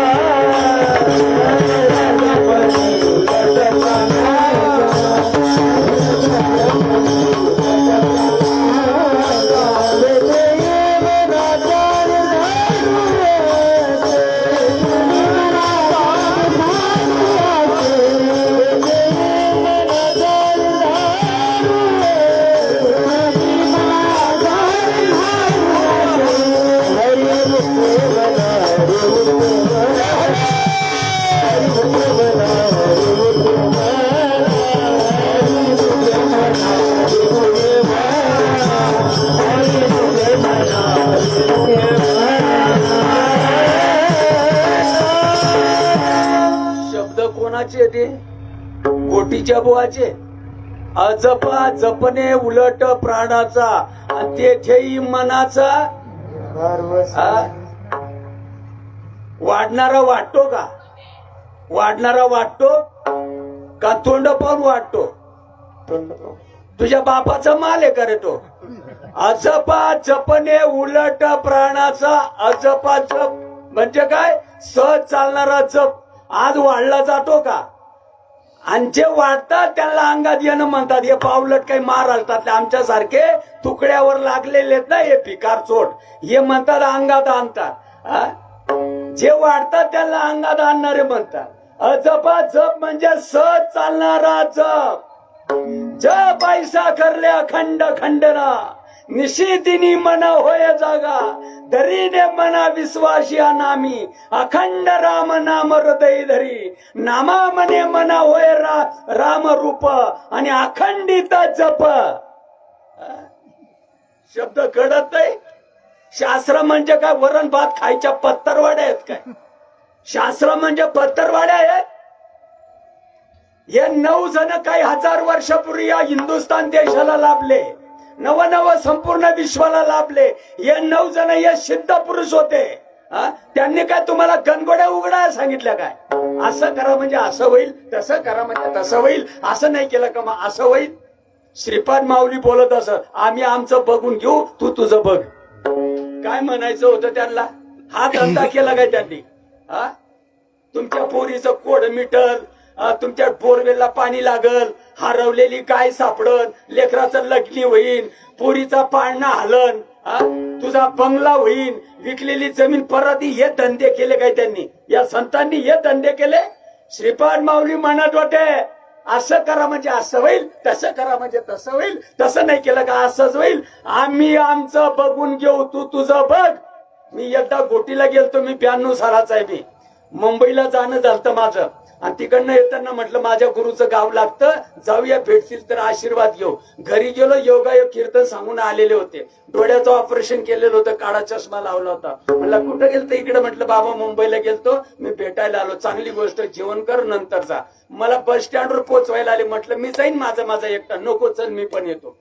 शब्द कोणाचे ते गोटीच्या बुवाचे अजपा जपणे उलट प्राणाचा आणि तेथेही मनाचा वाढणारा वाटतो का वाढणारा वाटतो का तोंड पाहून वाटतो तुझ्या बापाचा माल आहे का रे तो अजपा जपणे उलट प्राणाचा अजपा जप म्हणजे काय सहज चालणारा जप आज वाढला जातो का आणि जे वाढतात त्यांना अंगात येणं म्हणतात हे पावलट काही महाराष्ट्रातले आमच्या सारखे तुकड्यावर लागलेले आहेत ना हे पिकार चोट हे म्हणतात अंगात आणतात जे वाढतात त्यांना अंगात आणणारे म्हणतात अजपा जप म्हणजे सहज चालणारा जप जप ऐसा करले अखंड खंडना निशिदिनी मना होय जागा धरीने मना विश्वासी नामी अखंड राम नाम हृदय धरी नामा मने मना होय राम रूप आणि अखंडित जप शब्द कळत नाही शास्त्र म्हणजे काय वरण भात खायच्या पत्तरवाड्या आहेत काय शास्त्र म्हणजे पत्तरवाड्या आहेत हे 9 जण काही 1000 वर्षापूर्वी या हिंदुस्थान देशाला लाभले नव संपूर्ण विश्वाला लाभले हे 9 जण हे सिद्ध पुरुष होते त्यांनी काय तुम्हाला गणगोड्या उघडायला सांगितल्या काय असं करा म्हणजे असं होईल तसं करा म्हणजे तसं होईल असं नाही केलं का मग असं होईल श्रीपाद माऊली बोलत असत आम्ही आमचं बघून घेऊ तू तुझं बघ काय म्हणायचं होतं त्यांना हा धंदा केला काय त्यांनी तुमच्या पोरीचं कोड मिटल तुमच्या बोरवेलला पाणी लागल हरवलेली गाय सापडल लेकराचं लग्नी होईल पोरीचा पाळणा हलन तुझा बंगला होईल विकलेली जमीन परत हे धंदे केले काय त्यांनी या संतांनी हे धंदे केले श्रीपाद माऊली म्हणत होते असं करा म्हणजे असं होईल तसं करा म्हणजे तसं होईल तसं नाही केलं का असंच होईल आम्ही आमचं बघून घेऊ तू तुझं बघ मी एकदा गोटीला गेलतो मी 92 सालाचा आहे मी मुंबईला जाणं झालं माझं आणि तिकडनं येताना म्हटलं माझ्या गुरुचं गाव लागतं जाऊया भेटतील तर आशीर्वाद घेऊ घरी गेलो योगायोग कीर्तन सांगून आलेले होते डोळ्याचं ऑपरेशन केलेलं होतं काळा चष्मा लावला होता म्हणलं कुठं गेलतो इकडे म्हटलं बाबा मुंबईला गेलतो मी भेटायला आलो चांगली गोष्ट जेवण कर नंतर जा मला बस स्टँडवर पोहोचवायला आले म्हटलं मी जाईन माझा एकटा नको चल मी पण येतो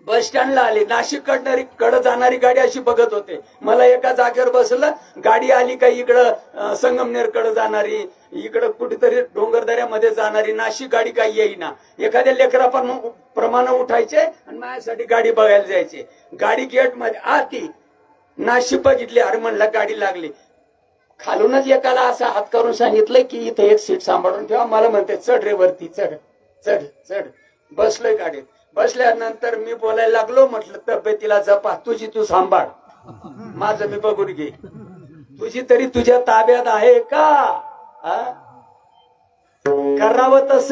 बस स्टँडला आली नाशिक कडे जाणारी गाडी अशी बघत होते मला एका जागेवर बसलं गाडी आली का इकडं संगमनेर कडे जाणारी इकडं कुठेतरी डोंगरदऱ्यामध्ये जाणारी नाशिक गाडी काही येईना एखाद्या लेकरा प्रमाणे उठायचे आणि माझ्यासाठी गाडी बघायला जायचे गाडी गेट मध्ये आती नाशिक बघितली अरे म्हणलं गाडी लागली खालूनच एकाला असा हात करून सांगितलंय की इथे एक सीट सांभाळून ठेवा मला म्हणते चढ रे वरती चढ चढ चढ बसलोय गाडीत बसल्यानंतर मी बोलायला लागलो म्हटलं तब्येतीला जपा तुझी तू सांभाळ माझं मी बघून घे तुझी तरी तुझ्या ताब्यात आहे का करावं तस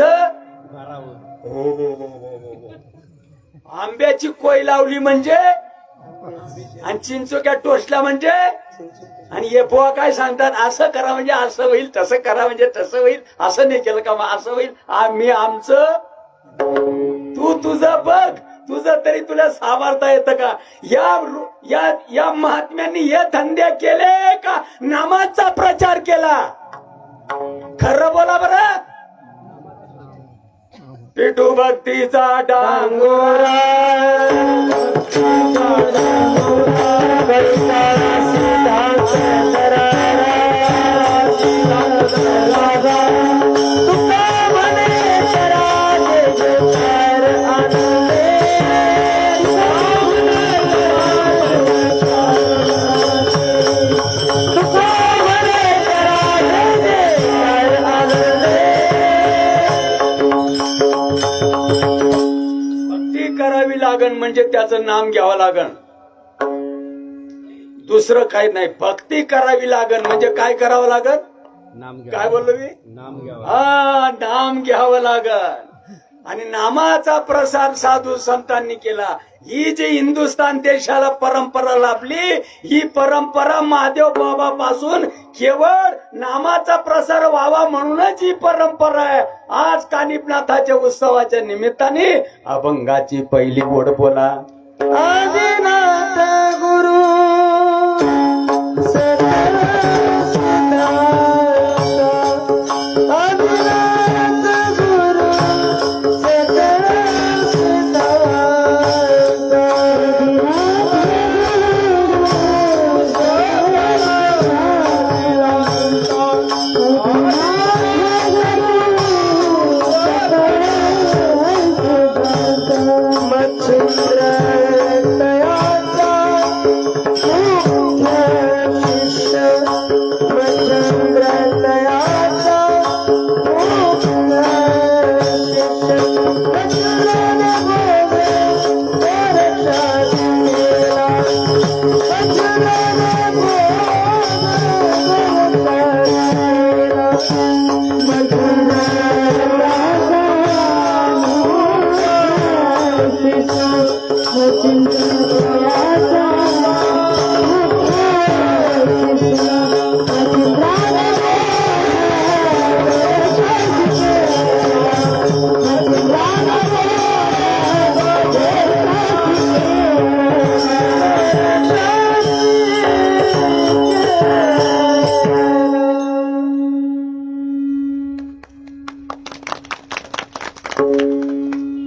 आंब्याची कोय लावली म्हणजे आणि चिंचोक्या टोचल्या म्हणजे आणि हे बुवा काय सांगतात असं करा म्हणजे असं होईल तसं करा म्हणजे तसं होईल असं नाही केलं का मग असं होईल आम्ही आमचं तू तुझं बघ तुझं तरी तुला सावरता येतं का या महात्म्यांनी हे धंदे केले का नामाचा प्रचार केला खरं बोला बरं पिठू भक्तीचा डांगोरा तुका म्हणे लागन म्हणजे त्याचं नाम घ्यावं लागन. दुसरं काही नाही. भक्ती करावी लागन म्हणजे काय करावं लागन? काय बोललो मी? हा, नाम घ्यावं लागन. आणि नामाचा प्रसार साधू संतांनी केला. ही जी हिंदुस्थान देशाला परंपरा लाभली, ही परंपरा महादेव बाबा पासून केवळ नामाचा प्रसार व्हावा म्हणूनच ही परंपरा आहे. आज कानिपनाथाच्या उत्सवाच्या निमित्ताने अभंगाची पहिली गोड बोला. आदिनाथ गुरु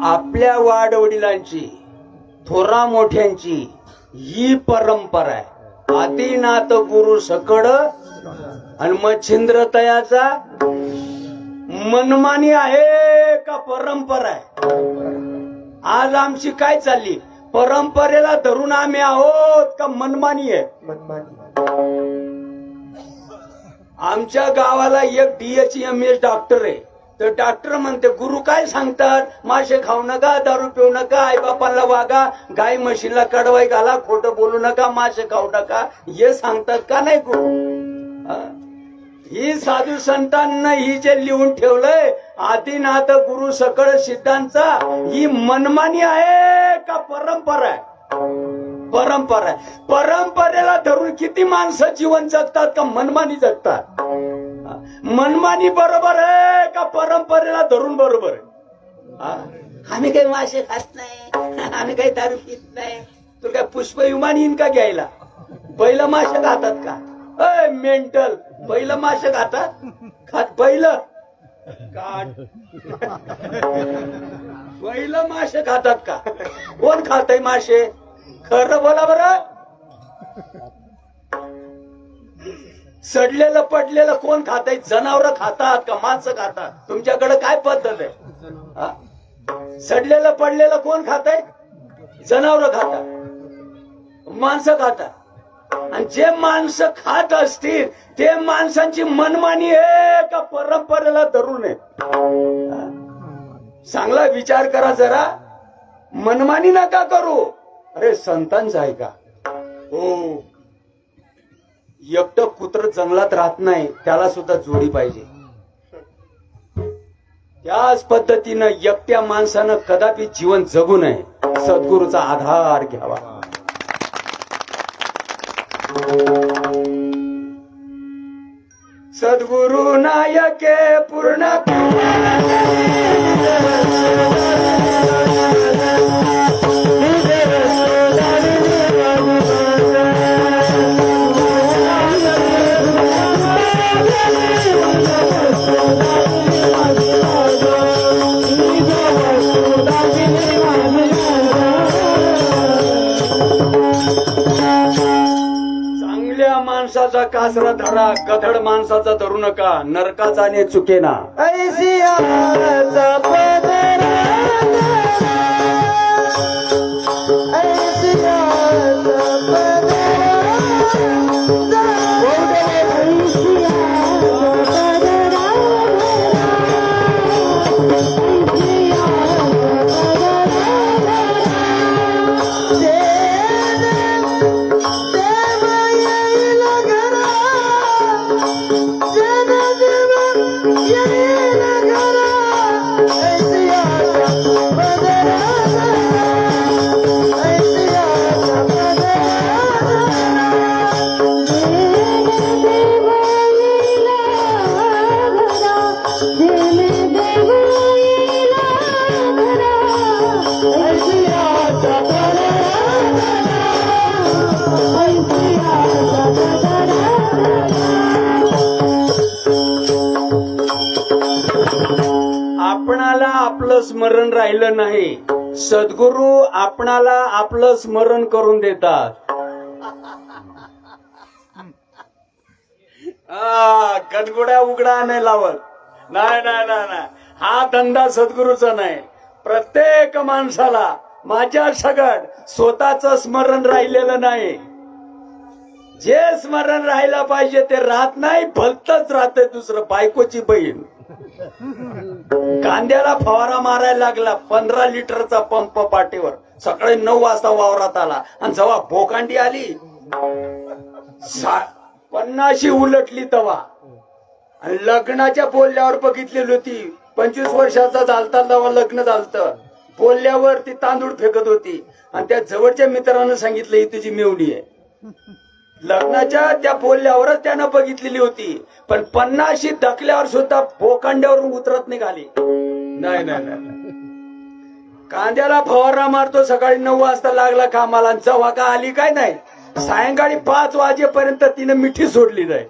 आपल्या वाडवडिलांची, थोरा मोठ्यांची ही परंपरा आहे. आदिनाथ गुरु सकड आणि मच्छिंद्र तयाचा मनमानी आहे का परंपरा आहे? आज आमची काय चालली? परंपरेला धरून आम्ही आहोत का मनमानी आहे? आमच्या गावाला एक DHMS डॉक्टर आहे. तर डॉक्टर म्हणते गुरु काय सांगतात? मासे खाऊ नका, दारू पिऊ नका, आई बापाला वागा, गाय म्हशीला कडवाई घाला, खोटं बोलू नका, मासे खाऊ नका, हे सांगतात का नाही गुरु? ही साधू संतांना ही जे लिहून ठेवलंय आदिनाथ गुरु सकळ सिद्धांचा, ही मनमानी आहे का परंपरा आहे? परंपरा आहे. परंपरेला धरून किती माणसं जीवन जगतात का मनमानी जगतात? मनमानी बरोबर आहे का परंपरेला धरून बरोबर आहे? आम्ही काही मासे खात नाही, आम्ही काही दारू पित नाही. तू काय पुष्प विमान येईन का घ्यायला? बैल मासे खातात का? मेंटल, बैल मासे खातात? खात बैल बैल मासे खातात का? कोण खातय मासे? खरं बोला बरं. सडलेलं पडलेलं कोण खातय? जनावर खातात का माणसं खातात? तुमच्याकडे काय पद्धत आहे? सडलेलं पडलेलं कोण खातय? जनावर खातात, माणसं खातात. आणि जे माणसं खात असतील ते माणसांची मनमानी आहे का परंपरेला धरून आहे? चांगला विचार करा जरा. मनमानी नका करू. अरे संतांचं आहे का? हो. एकटं कुत्र जंगलात राहत नाही, त्याला सुद्धा जोडी पाहिजे. त्याच पद्धतीनं एकट्या माणसानं कदापि जीवन जगू नये. सद्गुरूचा आधार घ्यावा. सद्गुरु नायके पूर्ण माणसाचा कासरा धरा, गधड माणसाचा धरू नका, नरकाचा ने चुकेना. ऐसियाचा पदरा, ऐसियाचा पदरा, आपणाला आपलं स्मरण राहिलं नाही, सद्गुरु आपणाला आपलं स्मरण करून देतात. गडगुड्या उघडा नाही लावत. नाही नाही नाही नाही, हा धंदा सद्गुरूचा नाही. प्रत्येक माणसाला माझ्या सगळं स्वतःच स्मरण राहिलेलं नाही. जे स्मरण राहायला पाहिजे ते राहत नाही, भलतच राहते. दुसरं बायकोची बहीण कांद्याला फवारा मारायला लागला, 15 लिटरचा पंप पाठीवर, सकाळी 9 वाजता वावरात आला, आणि जेव्हा भोकांडी आली 50 उलटली तवा, आणि लग्नाच्या बोलल्यावर बघितलेली होती. 25 वर्षाचा झालता तेव्हा लग्न झालतं. बोलल्यावर ती तांदूळ फेकत होती, आणि त्या जवळच्या मित्रानं सांगितलं ही तुझी मेवणी आहे. लग्नाच्या त्या बोलल्यावरच त्यानं बघितलेली होती, पण 50 ढकल्यावर सुद्धा भोकांड्यावरून उतरत निघाली. नाही नाही नाही, कांद्याला फवारा मारतो, सकाळी 9 वाजता लागला कामाला, जेव्हा का आली काय नाही, सायंकाळी 5 वाजेपर्यंत तिने मिठी सोडली नाही.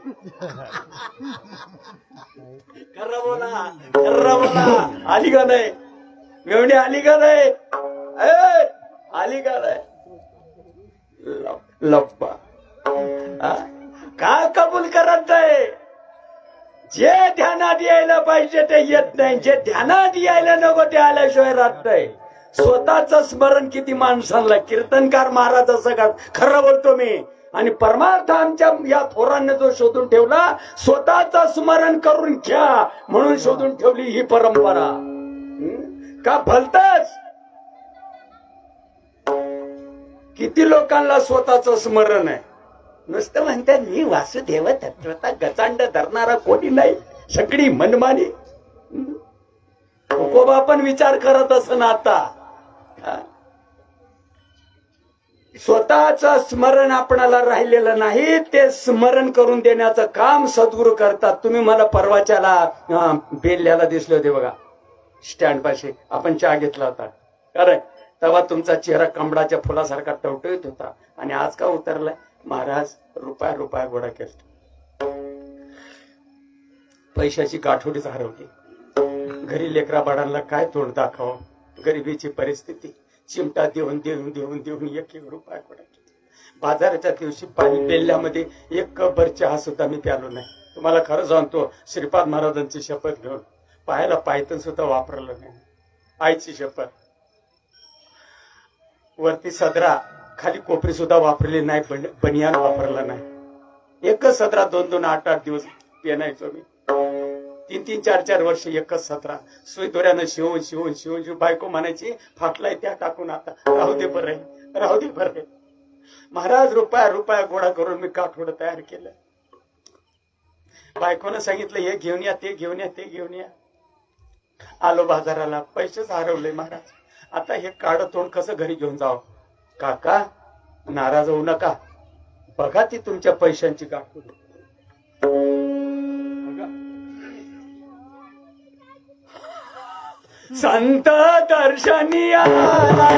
खरं बोला, खरं बोला. आली का नाही मेवणी? आली का नाही? आली का नाही? लप्पा का कबूल करत नाही? जे ध्यानात यायला पाहिजे ते येत नाही, जे ध्यानात यायला नको ते आल्याशिवाय राहत नाही. स्वतःच स्मरण किती माणसांना. कीर्तनकार महाराज असं का, खरं बोलतो मी. आणि परमार्थ आमच्या या थोरांनी जो शोधून ठेवला, स्वतःच स्मरण करून घ्या म्हणून शोधून ठेवली ही परंपरा. का भलतच किती लोकांना स्वतःच स्मरण आहे. नुसतं म्हणतात मी वासुदेव तत्वता गचांड धरणारा कोणी नाही, सगळी मनमानी. तुकोबा पण विचार करत असं आता. स्वतःच स्मरण आपणाला राहिलेलं नाही, ते स्मरण करून देण्याचं काम सद्गुरू करतात. तुम्ही मला परवाच्याला बेल्ल्याला दिसले होते बघा, स्टँड पाशी. आपण चहा घेतला होता, अरे तेव्हा तुमचा चेहरा कमळाच्या फुलासारखा टवटवीत होता. आणि आज का उतरलाय? महाराज रुपया गोळा केला, पैशाची गाठोडीच हरवली. घरी लेकरा बाळांना काय तोंड दाखव, गरिबीची परिस्थिती. चिमटा देऊन देऊन देऊन देऊन 1 रुपया गोळा केला. बाजाराच्या दिवशी पाणी पेल्यामध्ये 1 कप चहा सुद्धा मी प्यालो नाही. तुम्हाला खरं सांगतो, श्रीपाद महाराजांची शपथ घेऊन पायाला पायतन सुद्धा वापरलं नाही. आईची शपथ. वरती सदरा, खाली कोपरी सुद्धा वापरली नाही, बनियान वापरला नाही. एकच सदरा 2-2, 8-8 दिवस पेनायचो मी. 3-3, 4-4 वर्ष एकच सदरा सुई दोऱ्यानं शिवून शिवून शिवून शिवून. बायको म्हणायची फाटलाय त्या टाकून, आता राहू दे बरं, राहू दे बरं. महाराज रुपया गोळा करून मी काठोडं तयार केलं. बायकोनं सांगितलं हे घेऊन या, ते घेऊन या, ते घेऊन या. आलो बाजाराला, पैसेच हरवले महाराज. आता हे काढ तोंड कसं घरी घेऊन जावं? काका नाराज होऊ नका, बघा ती तुमच्या पैशांची गाठोडी. संत दर्शनी आला,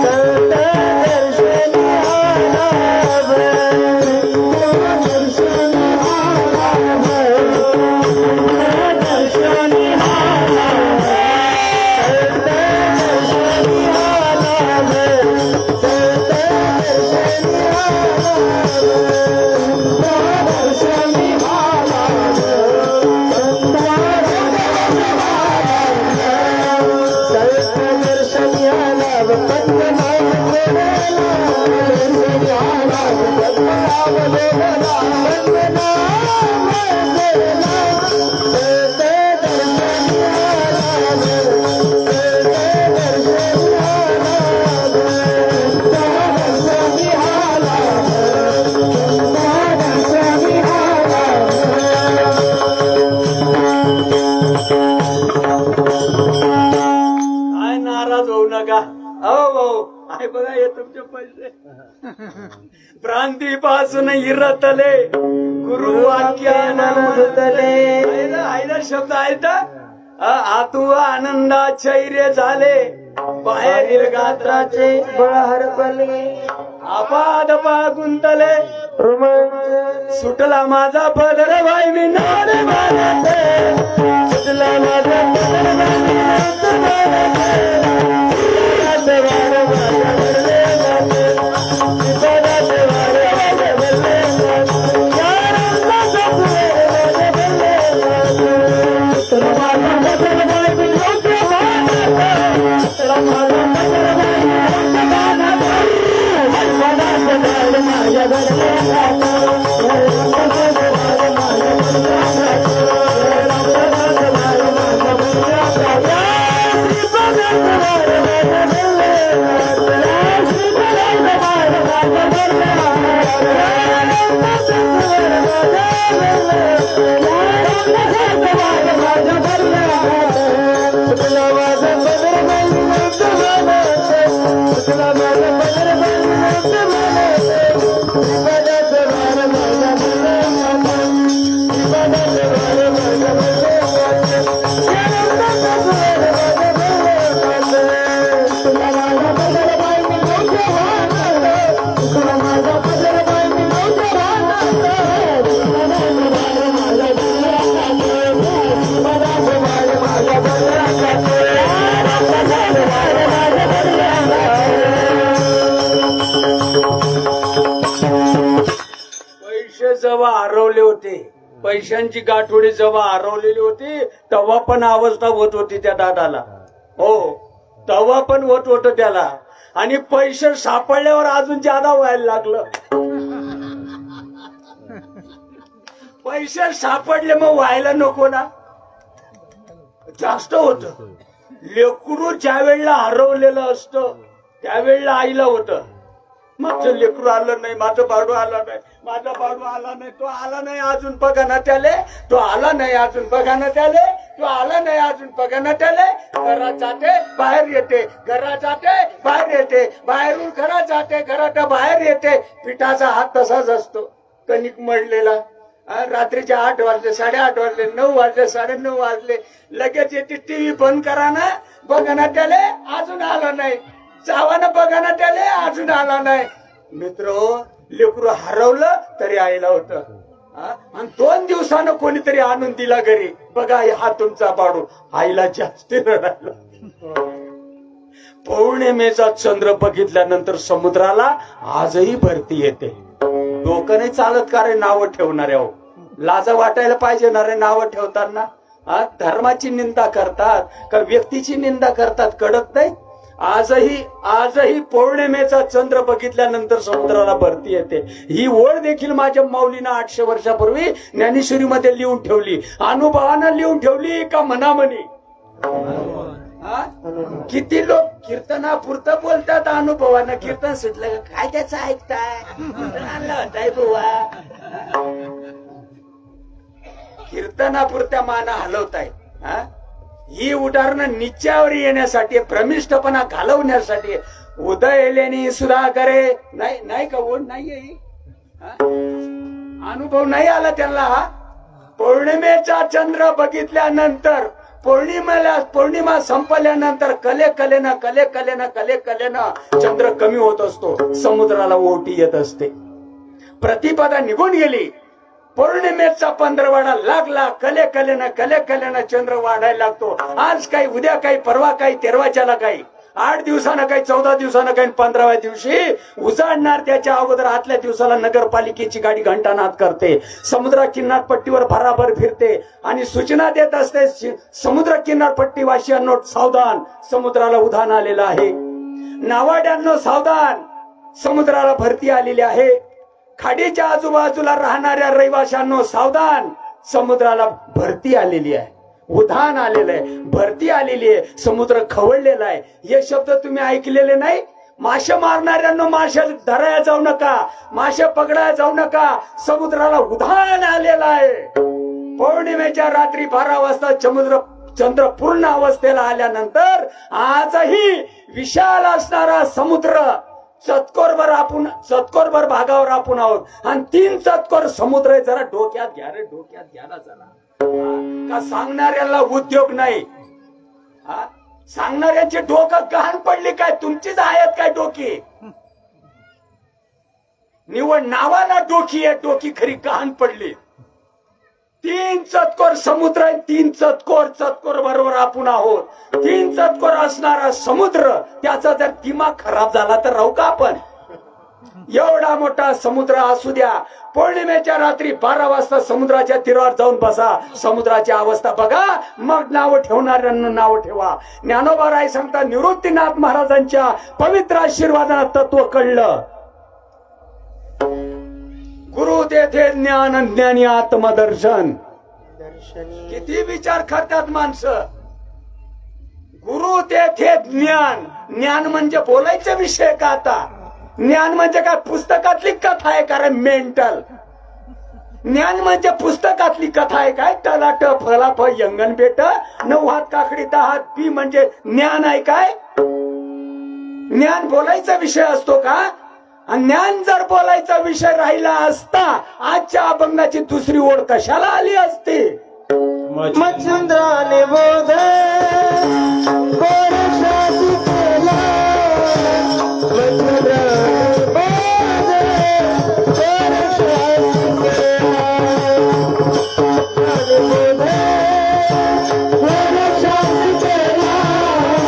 संत दर्शनी आला, बघा हे तुमचे पैसे. भ्रांतीपासून इरतले गुरुवाक्यानं धुतले. आईला शब्द आहेत. आतू आनंदाचैर्य झाले, बाहेरील गात्राचे बळ हरपले. आपाद पा गुंतले, सुटला माझा पदर बाई मी नारे मारते, सुटला माझा पैसे जेव्हा हरवले होते, पैशांची गाठोडी जेव्हा हरवलेली होती तेव्हा पण अवस्था होत होती त्या दादाला. हो, तेव्हा पण होत होत त्याला. आणि पैसे सापडल्यावर अजून जादा व्हायला लागलं. पैसे सापडले मग व्हायला नको ना, जास्त होत. लेकरू ज्या वेळेला हरवलेलं असतं त्यावेळेला आईला होतं माझं लेकरू आलं नाही, माझं बाडू आला नाही, माझा बाडू आला नाही, तो आला नाही अजून बघा ना त्याले, तो आला नाही अजून बघा ना त्याले, तो आला नाही अजून बघा ना त्याले. घरात जाते बाहेर येते, घरात जाते बाहेर येते, बाहेरून घरात जाते, घरात बाहेर येते. पिठाचा हात तसाच असतो, कणिक मळलेला. रात्रीचे 8 वाजले, 8:30 वाजले, 9 वाजले, 9:30 वाजले, लगेच येते टीव्ही बंद करा ना, बघा ना त्याले अजून आला नाही, जावा ना बघा ना त्याले अजून आला नाही. मित्र, लेकरू हरवलं तरी आईला होतं. आणि 2 दिवसानं कोणीतरी आणून दिला घरी, बघा हा तुमचा बाडू. आईला जास्त रडायला. पौर्णिमेचा चंद्र बघितल्यानंतर समुद्राला आजही भरती येते. डोकं नाही चालत का रे नावं ठेवणारे? हो, लाज वाटायला पाहिजे ना रे नावं ठेवताना. धर्माची निंदा करतात का व्यक्तीची निंदा करतात कळत नाही. आजही पौर्णिमेचा चंद्र बघितल्यानंतर समुद्राला भरती येते. ही ओळ देखील माझ्या माऊलीनं 800 वर्षापूर्वी ज्ञानेश्वरीमध्ये लिहून ठेवली. अनुभवानं लिहून ठेवली का मनामनी? किती लोक कीर्तनापुरतं बोलतात, अनुभवानं. कीर्तन सुटलं काय त्याचं ऐकताय? बुवा कीर्तनापुरत्या माना हलवताय. ही उदाहरणं निश्चयावर येण्यासाठी, भ्रमिष्ठपणा घालवण्यासाठी. उदयलेनी सुद्धा करे नाही का? ओढ नाहीये, अनुभव नाही आला त्यांना. पौर्णिमेचा चंद्र बघितल्यानंतर, पौर्णिमा संपल्यानंतर कलेकलेनं चंद्र कमी होत असतो, समुद्राला ओटी येत असते. प्रतिपदा निघून गेली, पौर्णिमेचा पंधरवडा लागला, कलेकलेनं चंद्र वाढायला लागतो. आज काही, उद्या काही, परवा काही, 13वाच्याला काही, 8 दिवसानं काही, 14 दिवसानं काही, 15व्या दिवशी उजाडणार. त्याच्या अगोदर आतल्या दिवसाला नगरपालिकेची गाडी घंटानाद करते, समुद्र किनारपट्टीवर भराभर फिरते आणि सूचना देत असते, समुद्र किनारपट्टी वासियांनो सावधान, समुद्राला उधाण आलेलं आहे. नावाड्यांनो सावधान, समुद्राला भरती आलेली आहे. खाडीच्या आजूबाजूला राहणाऱ्या रहिवाशांनो सावधान, समुद्राला भरती आलेली आहे, उधाण आलेलं आहे, भरती आलेली आहे, समुद्र खवळलेला आहे. हे शब्द तुम्ही ऐकलेले नाही? मासे मारणाऱ्यांनो मासे धरायला जाऊ नका, मासे पकडायला जाऊ नका, समुद्राला उधाण आलेलं आहे. पौर्णिमेच्या रात्री 12 वाजता चंद्र पूर्ण अवस्थेला आल्यानंतर आजही विशाल असणारा समुद्र चतकोरभर भागावर आपण आहोत. आणि 3 चतकोर समुद्र आहे. जरा डोक्यात घ्या रे, डोक्यात घ्या ना जरा. का सांगणाऱ्याला उद्योग नाही? सांगणाऱ्यांची डोकं गहाण पडली काय? तुमचीच आहेत काय डोकी? निवड नावाला डोकी आहे, डोकी खरी गहाण पडली. 3 चतकोर समुद्र आहे, 3 चतकोर बरोबर आपण आहोत. 3 चतकोर असणारा समुद्र, त्याचा जर दिमाग खराब झाला तर राहू का आपण? एवढा मोठा समुद्र असू द्या, पौर्णिमेच्या रात्री 12 वाजता समुद्राच्या तीरावर जाऊन बसा, समुद्राची अवस्था बघा, मग नाव ठेवणाऱ्यांना नाव ठेवा. ज्ञानोबा राय सांगता, निवृत्तीनाथ महाराजांच्या पवित्र आशीर्वादानं तत्व कळलं. गुरु तेथे ज्ञान, ज्ञानी आत्मदर्शन. दर्शनी किती विचार करतात माणसं. गुरु तेथे ज्ञान. ज्ञान म्हणजे बोलायचा विषय का आता? ज्ञान म्हणजे काय पुस्तकातली कथा आहे का रे मेंटल? ज्ञान म्हणजे पुस्तकातली कथा आहे काय? टलाट फलाफ यंगन बेट 9 हात काकडी 10 हात पी म्हणजे ज्ञान आहे काय? ज्ञान बोलायचा विषय असतो का? आणि ज्ञान जर बोलायचा विषय राहिला असता, आजच्या अभंगाची दुसरी ओळ कशाला आली असती? मच्छिंद्राने बोध गोरक्षासी केला. मच्छिंद्राने बोध गोरक्षासी केला. मच्छिंद्राने बोध गोरक्षासी केला. मच्छिंद्राने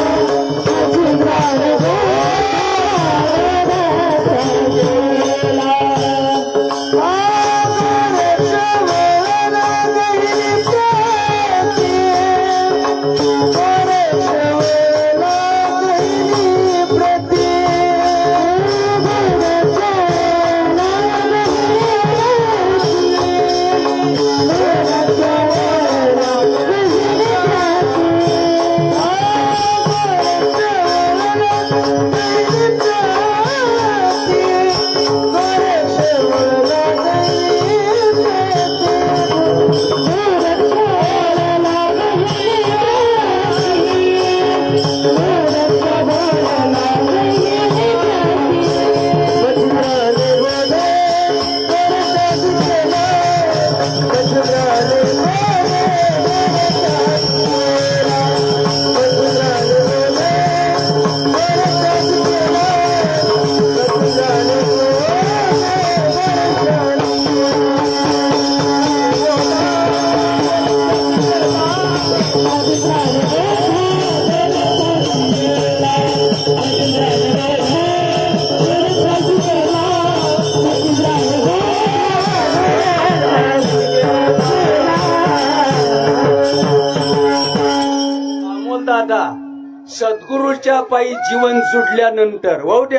सद्गुरूच्या पायी जीवन जुडल्यानंतर वौदे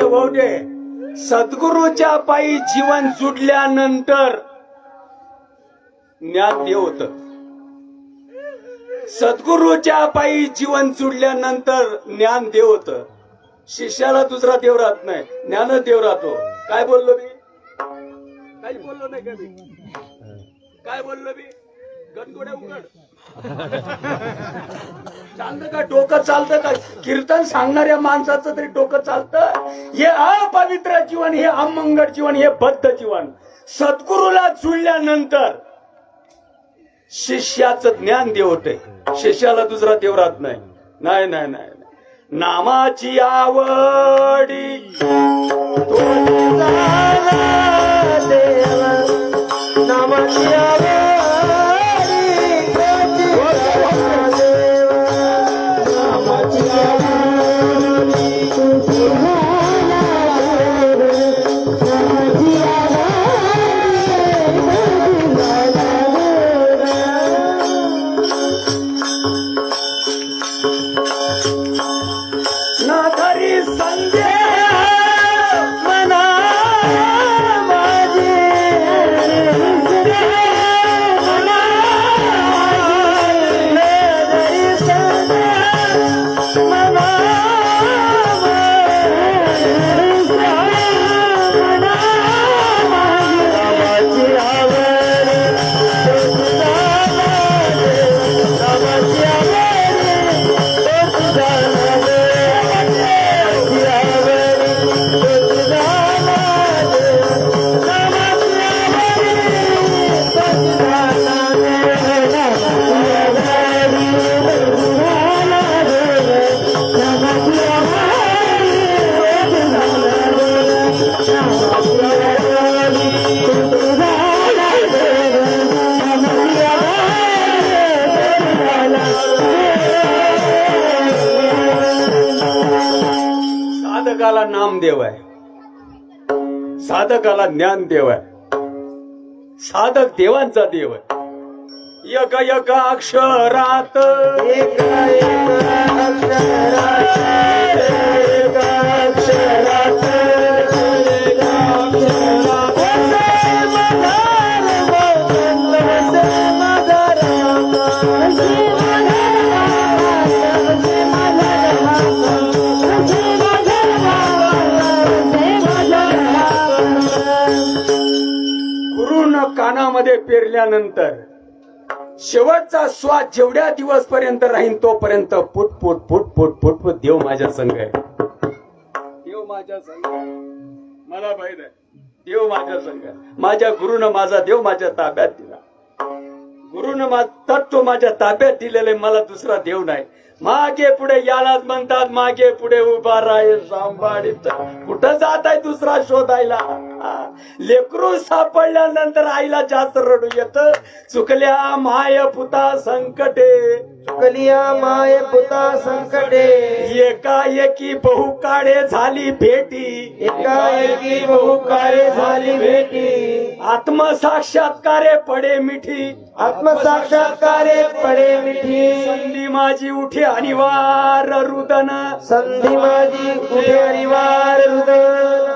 सद्गुरूच्या पायी जीवन जुडल्यानंतर ज्ञान देव होत. सद्गुरूच्या पायी जीवन जुडल्यानंतर ज्ञान देव होत. शिष्याला दुसरा देव राहत नाही, ज्ञान देव राहतो. काय बोललो मी? काही बोललो नाही का मी? काय बोललो मी? गणगोड्या उघड. चालतं का? डोकं चालतं का? कीर्तन सांगणाऱ्या माणसाचं तरी डोकं चालतं. हे अपवित्र जीवन, हे अमंगळ जीवन, हे बद्ध जीवन. सद्गुरूला जुळल्यानंतर शिष्याचं ज्ञान देव होते. शिष्याला दुसरा देव राहत नाही. नाही नाही नाही. नामाची आवडी तोची झाला देवा. नामाची आवडी साधकाला नामदेव आहे. साधकाला ज्ञान देव आहे. साधक देवांचा देव आहे. एका एका अक्षरात एका एका अक्षरात एका अक्षरात एका अक्षरात वसे मधार गोविंद वसे मधार गुरुनं कानामध्ये पेरल्यानंतर शेवटचा श्वास जेवढ्या दिवस पर्यंत राहीन तोपर्यंत फुट फुट फुट फुट फुट फुट देव माझ्या संग आहे. देव माझ्या संग आहे. मला माहित आहे देव माझ्या संग आहे. माझ्या गुरुनं माझा देव माझ्या ताब्यात दिला. गुरुनं तत्व माझ्या ताब्यात दिलेले, मला दुसरा देव नाही. मागे पुढे यालाच म्हणतात मागे पुढे उभा राहे सांभाळीत. कुठं जात आहे दुसरा शोधायला. लेकरू सापडल्यानंतर आईला जास्त रडू येत. चुकल्या माय पुता संकटे चुकलिया माय पुता संकटे एकाएकी बहु काळे झाली भेटी. एकाएकी बहु काळे झाली भेटी आत्मसाक्षात्कारे पडे मिठी. आत्मसाक्षात्कारे पडे मिठी संधी माझी उठे अनिवार्य रुदन. संधी माझी कुठे अनिवार हृदय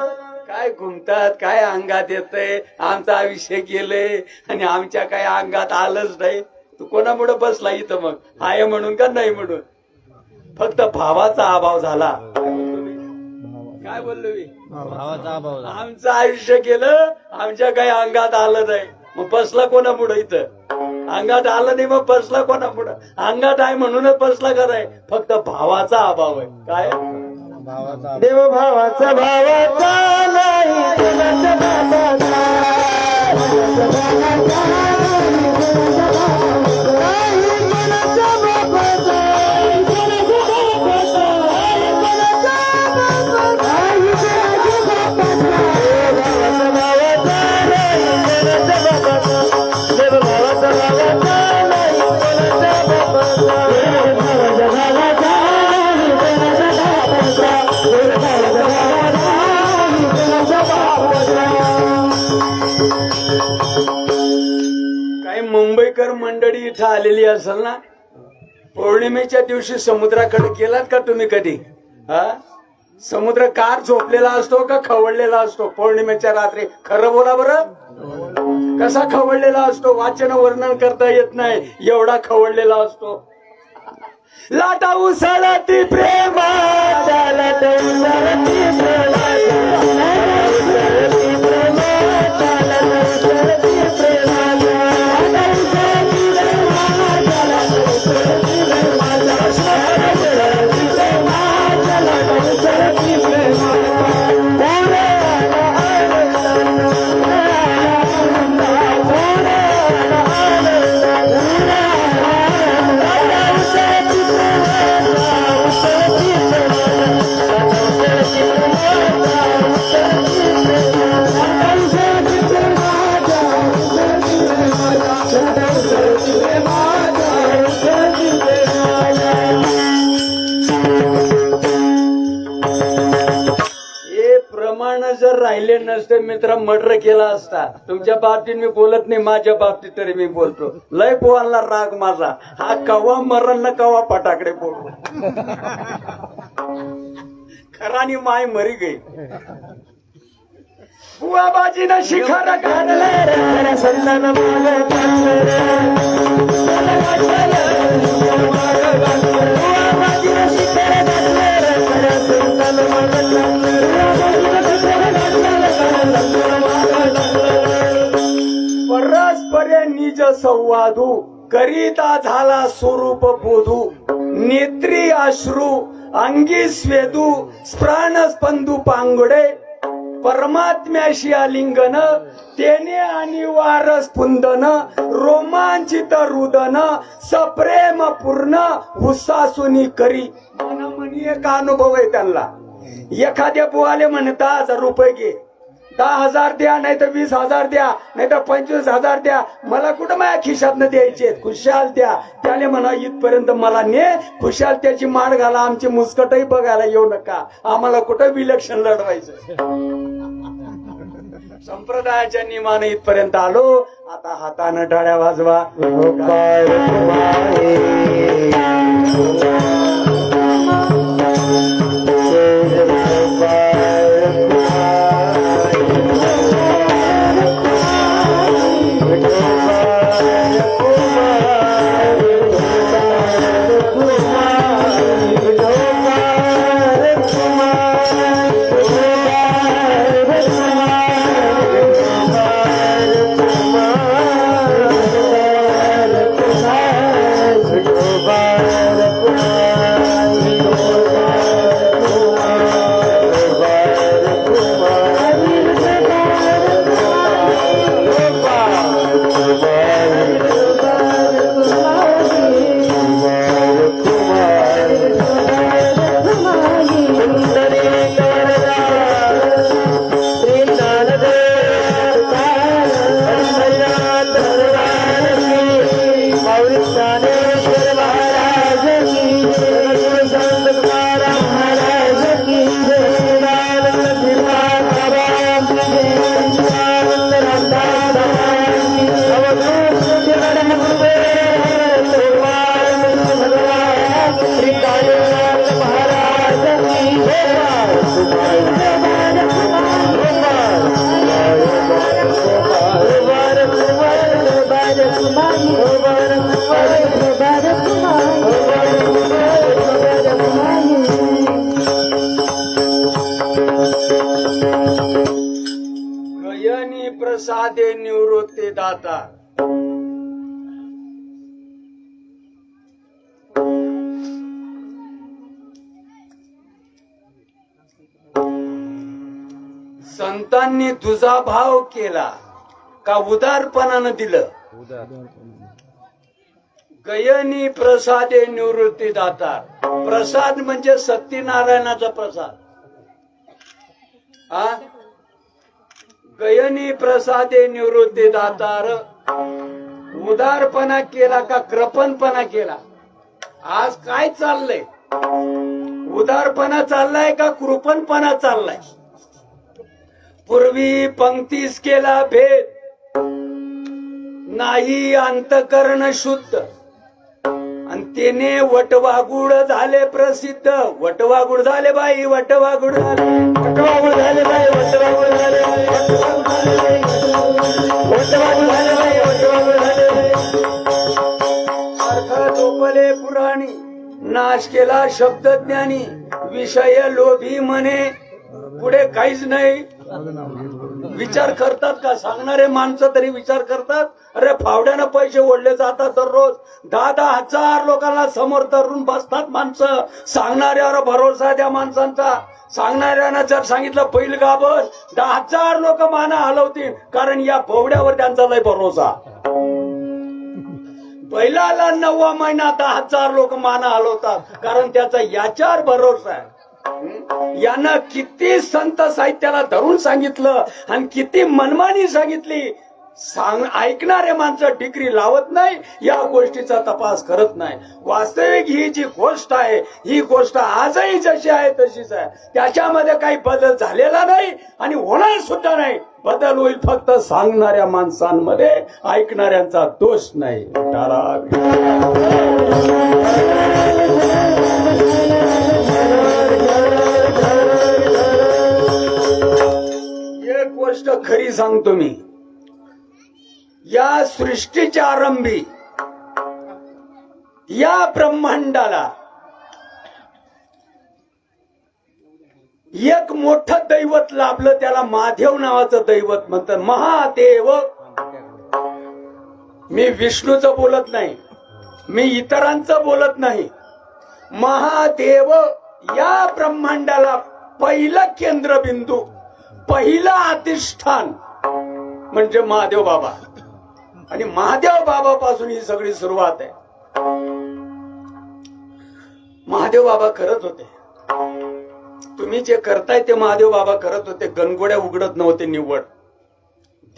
काय घुमतात काय अंगात येतंय. आमचं आयुष्य गेलंय आणि आमच्या काय अंगात आलंच नाही. तू कोणामुळे बसला इथं मग? आहे म्हणून का नाही म्हणून? फक्त भावाचा अभाव झाला. काय बोललो मी? भावाचा अभाव आमचं आयुष्य गेलं, आमच्या काही अंगात आलं नाही. मग बसला कोणामुळे इथं? अंगात आलं नाही मग बसला कोणामुळे? अंगात आहे म्हणूनच बसला कराय. फक्त भावाचा अभाव आहे. काय? देव भावाचा भावाचा नाही कोणाच्या बापाचा. काही मुंबईकर मंडळी इथं आलेली असेल ना. पौर्णिमेच्या दिवशी समुद्राकडे गेलात का तुम्ही कधी? हा, समुद्र कार झोपलेला असतो का खवळलेला असतो? पौर्णिमेच्या रात्री खरं बोला बरं. कसा खवळलेला असतो? वाचन वर्णन करता येत नाही एवढा खवळलेला असतो. लाटा उसळती प्रेमाच्या लाटा उसळती जर राहिले नसते मित्र मर्डर केला असता. तुमच्या बाबतीत मी बोलत नाही, माझ्या बाबतीत तरी मी बोलतो. लय पोहायला राग माझा. हा कवा मरण न कवा फटाकडे बोलतो. खरानी माय मरी गई. बुवाबाजीनं शिखर गाडलं संतान परस्परे निज संवादू करिता झाला स्वरूप बोधू. नेत्री अश्रू अंगी स्वेदू स्प्राण स्पंदू पांगडे. परमात्म्याशी आलिंगन तेने आणि वार स्पुंदन. रोमांचित रुदन सप्रेम पूर्ण हुसासुनी करी. मनी एक अनुभव आहे त्यांना. एखाद्या बुवाले म्हणता 1000 रुपये घे, 10,000 द्या, नाही तर 20,000 द्या, नाही तर 25,000 द्या. मला कुठं माझ्या खिशातनं द्यायचे? खुशाल द्या. त्याने म्हणा इथपर्यंत मला ने, खुशाल त्याची माड घाला, आमची मुस्कटही बघायला येऊ नका. आम्हाला कुठं विलक्षण लढवायचं. संप्रदायाच्या नियमाने इथपर्यंत आलो. आता हातानं टाळ्या वाजवा. गोपाळ कुमारी गयनी प्रसादे निवृत्ती दाता. संतांनी तुझा भाव केला का उदारपणानं दिलं. गयनी प्रसादे निवृत्ती दाता. प्रसाद म्हणजे सत्यनारायणाचा प्रसाद. आ गयनी प्रसादे निवृत्ती दातार. उदारपणा केला का कृपणपणा केला. आज काय चाललंय. उदारपणा चाललाय का कृपणपणा चाललाय. पूर्वी पंक्तीस केला भेद नाही अंतकरण शुद्ध आणि त्याने वटवागुड झाले प्रसिद्ध. वटवागुड झाले बाई वटवागुड झाले. वटवागुड झाले बाई वटवागुड झाले. वटवागुड झाले बाई वटवागुड झाले. अर्थ झोपले पुराणी नाश केला शब्दज्ञानी. विषय लोभी म्हणे पुढे काहीच नाही. विचार करतात का सांगणारे माणसं तरी विचार करतात. अरे फावड्यानं पैसे ओढले जातात दररोज. 10,000 लोकांना समोर धरून बसतात माणसं. सांगणाऱ्यावर भरोसा त्या माणसांचा. सांगणाऱ्यानं जर सांगितलं पहिल गाभर 10,000 लोक माना हलवतील. कारण या फावड्यावर त्यांचा लय भरोसा. पहिल्याला 9वा महिना 10,000 लोक माना हलवतात. कारण त्याचा याच्यावर भरोसा आहे. यानं किती संत साहित्याला धरून सांगितलं आणि किती मनमानी सांगितली. ऐकणारे माणसं डिग्री लावत नाही. या गोष्टीचा तपास करत नाही. वास्तविक ही जी गोष्ट आहे ही गोष्ट आजही जशी आहे तशीच आहे. त्याच्यामध्ये काही बदल झालेला नाही आणि होणार सुद्धा नाही. बदल होईल फक्त सांगणाऱ्या माणसांमध्ये. ऐकणाऱ्यांचा दोष नाही. एक गोष्ट खरी सांगतो मी. या सृष्टीच्या आरंभी या ब्रह्मांडाला एक मोठं दैवत लाभलं. त्याला महादेव नावाचं दैवत म्हणतात. महादेव. मी विष्णूचं बोलत नाही. मी इतरांचं बोलत नाही. महादेव या ब्रह्मांडाला पहिलं केंद्रबिंदू पहिलं अधिष्ठान म्हणजे महादेव बाबा. आणि महादेव बाबा पासून ही सगळी सुरुवात आहे. महादेव बाबा करत होते. तुम्ही जे करताय ते महादेव बाबा करत होते. गणगोड्या उघडत नव्हते. निव्वळ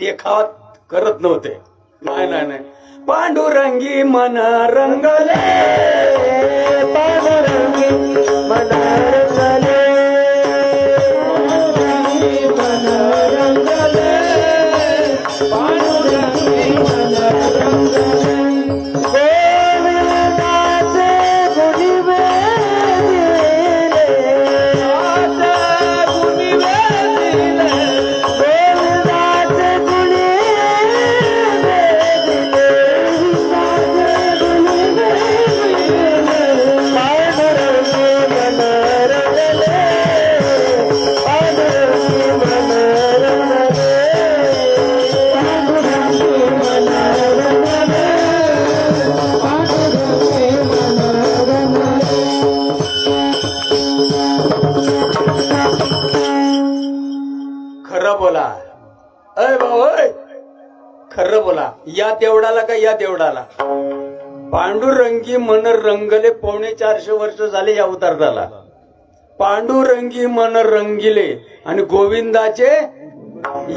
देखावा करत नव्हते. नाही नाही नाही. पांडुरंगी मन रंगले. पांडुरंगी मन रंगले. मन रंगले. या देवडाला का या देवडाला? पांडुरंगी मन रंगले, 450 वर्ष झाले या अवताराला. पांडुरंगी मन रंगिले आणि गोविंदाचे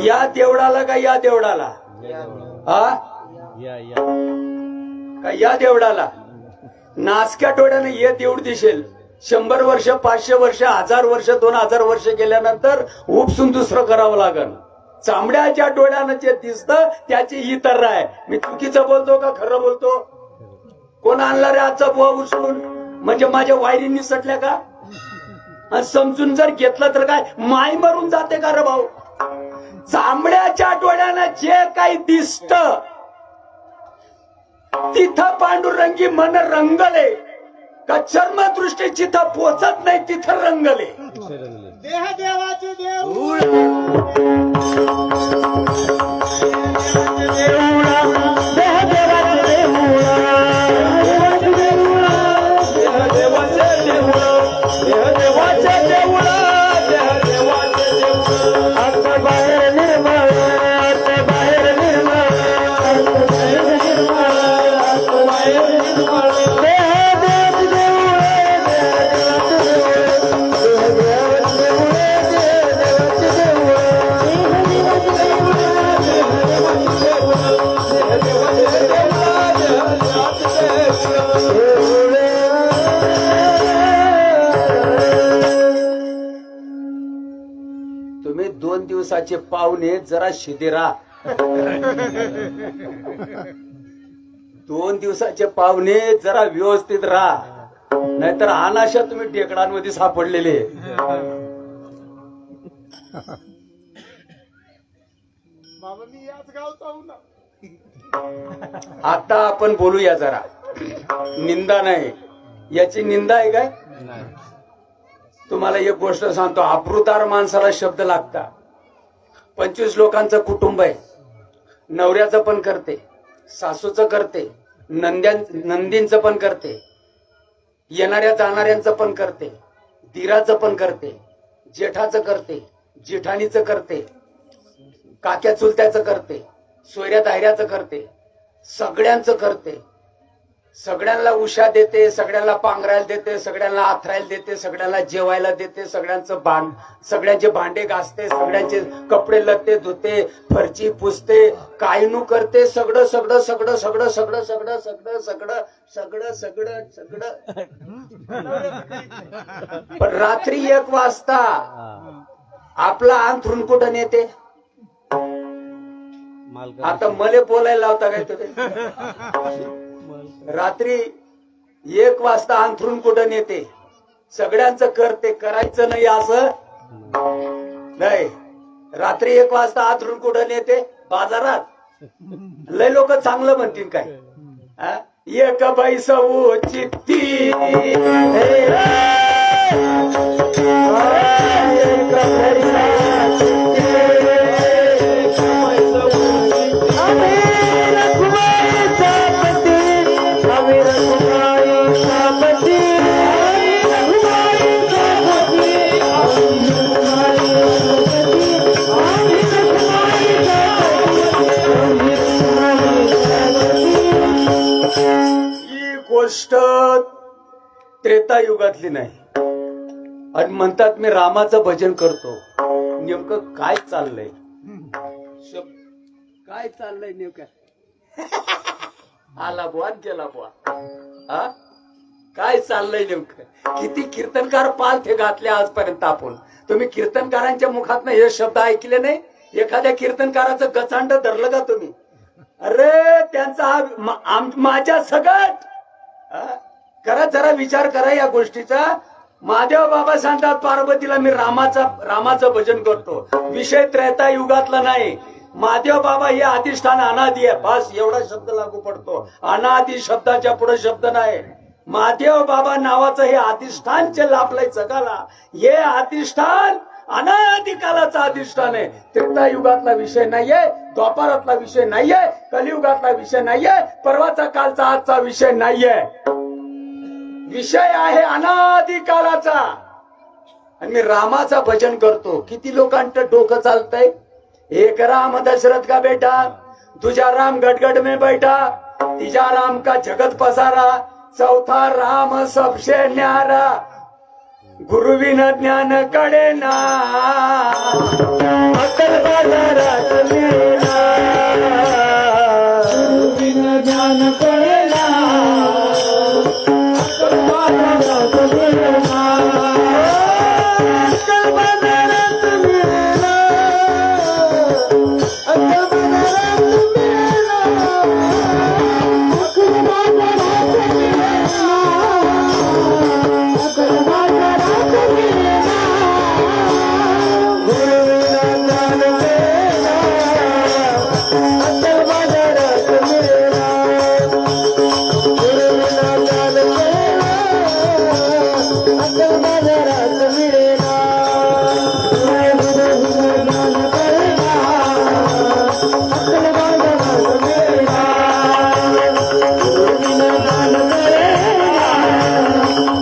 या देवडाला का या देवडाला? हा का या देवडाला? नासक्या डोळ्याने हे देऊळ दिसेल. 100 वर्ष, 500 वर्ष, 1000 वर्ष, 2000 वर्ष गेल्यानंतर उपसून दुसरं करावं लागल. चांबड्याच्या डोळ्यानं जे दिसतं त्याची ही तर आहे. मी चुकीचं बोलतो का खरं बोलतो? कोण आणला रे आजचा बुवा उचलून? म्हणजे माझ्या वायरी निसटल्या का? आणि समजून जर घेतलं तर काय माय मरून जाते का रे भाऊ? चांबड्याच्या डोळ्यानं जे काही दिसत तिथं पांडुरंगी मन रंगले का चर्मदृष्टी जिथं पोचत नाही तिथं रंगले. देह देवाचे देऊळ, देह देवाचे देऊळ, देह देवाचे देऊळ, देह देवाचे देऊळ, देह देवाचे देऊळ. आत बाहेर निर्मळ, आत बाहेर निर्मळ, आत बाहेर निर्मळ, आत बाहेर निर्मळ. देह देवाचे देऊळ, देह देवाचे देऊळ, देह देवाचे देऊळ, तुम्ही 2 दिवसाचे पाहुणे जरा शिदेरा. 2 दिवसाचे पाहुणे जरा व्यवस्थित राहा, नाहीतर अनाशा तुम्ही टेकडांमध्ये सापडलेले. बाबा मी याच गावचा हूं ना. आता आपण बोलूया जरा. निंदा नाही, याची निंदा आहे काय? तुम्हाला एक गोष्ट सांगतो, अप्रुतार माणसाला शब्द लागता. 25 लोकांचं कुटुंब आहे. नवऱ्याचं पण करते, सासूचं करते, नंदींचं पण करते, येणाऱ्या जाणाऱ्यांचं पण करते, दिराचं पण करते, जेठाचं करते, जेठाणीचं करते, काक्या चुलत्याचं करते, सोयऱ्या दायऱ्याचं करते, सगळ्यांचं करते. सगळ्यांना उशा देते, सगळ्यांना पांघरायला देते, सगळ्यांना आथरायला देते, सगळ्यांना जेवायला देते, सगळ्यांचे भांडे घासते, सगळ्यांचे कपडे लत्ते धुते, फरची पुसते, कायनू करते. सगळं सगळं सगळं सगळं सगळं सगळं सगळं सगळं सगळं सगळं सगळं. पण रात्री 1 वाजता आपला अंथरून कुठं नेते? आता मले बोलायला लावता काय तुम्ही? रात्री 1 वाजता अंथरून कुठं नेते? सगळ्यांचं करते, करायचं नाही असं नाही. रात्री 1 वाजता अंथरून कुठं नेते? बाजारात. लय लोक चांगलं म्हणतील काय? हा? एक बाई सऊ चित्ती गोष्ट त्रेतायुगातली नाही. आणि म्हणतात मी रामाचं भजन करतो. नेमकं काय चाललंय? काय चाललंय नेमकं? आला बुवा गेला बुवा. हा काय चाललंय नेमकं? किती कीर्तनकार पालथे घातले आजपर्यंत आपण. तुम्ही कीर्तनकारांच्या मुखातनं हे शब्द ऐकले नाही? एखाद्या कीर्तनकाराचं गचांड धरलं का तुम्ही? अरे त्यांचा हा माझ्या सगट. करा जरा विचार करा या गोष्टीचा. महादेव बाबा सांगतात पार्वतीला मी रामाचं भजन करतो. विषय त्रेतायुगातला नाही. महादेव बाबा हे अधिष्ठान अनादी आहे. बस एवढा शब्द लागू पडतो. अनादी शब्दाच्या पुढे शब्द नाही. महादेव बाबा नावाचं हे अधिष्ठान जे लाभलंय जगाला, हे अधिष्ठान अनादी कालाचा अधिष्ठान आहे. त्रेतायुगातला विषय नाहीये, द्वापारातला विषय नाहीये, कलियुगातला विषय नाहीये, परवाचा कालचा आजचा विषय नाहीये. विषय आहे अनादी कालाचा. आणि मी रामाचा भजन करतो. किती लोकांचं डोकं चालतंय? एक राम दशरथ का बेटा, दूजा राम गटगट में बैठा, तीजा राम का जगत पसारा, चौथा राम सबसे न्यारा, गुरु बिन ज्ञान कळे ना, अक्कल बाजारात मेला, गुरु बिन ज्ञान कळेना, अक्कल बाजारात मेला, अक्कल बाजारात मेला, अक्कल बाजारात मेला, अक्कल बाजारात मेला, अक्कल बाजारात मेला, गुरु बिन ज्ञान कळेना, अक्कल बाजारात मेला, गुरु बिन ज्ञान कळेना, अक्कल बाजारात मिळेना, गुरु बिन ज्ञान कळेना, अक्कल बाजारात मिळेना, गुरु बिन ज्ञान कळेना,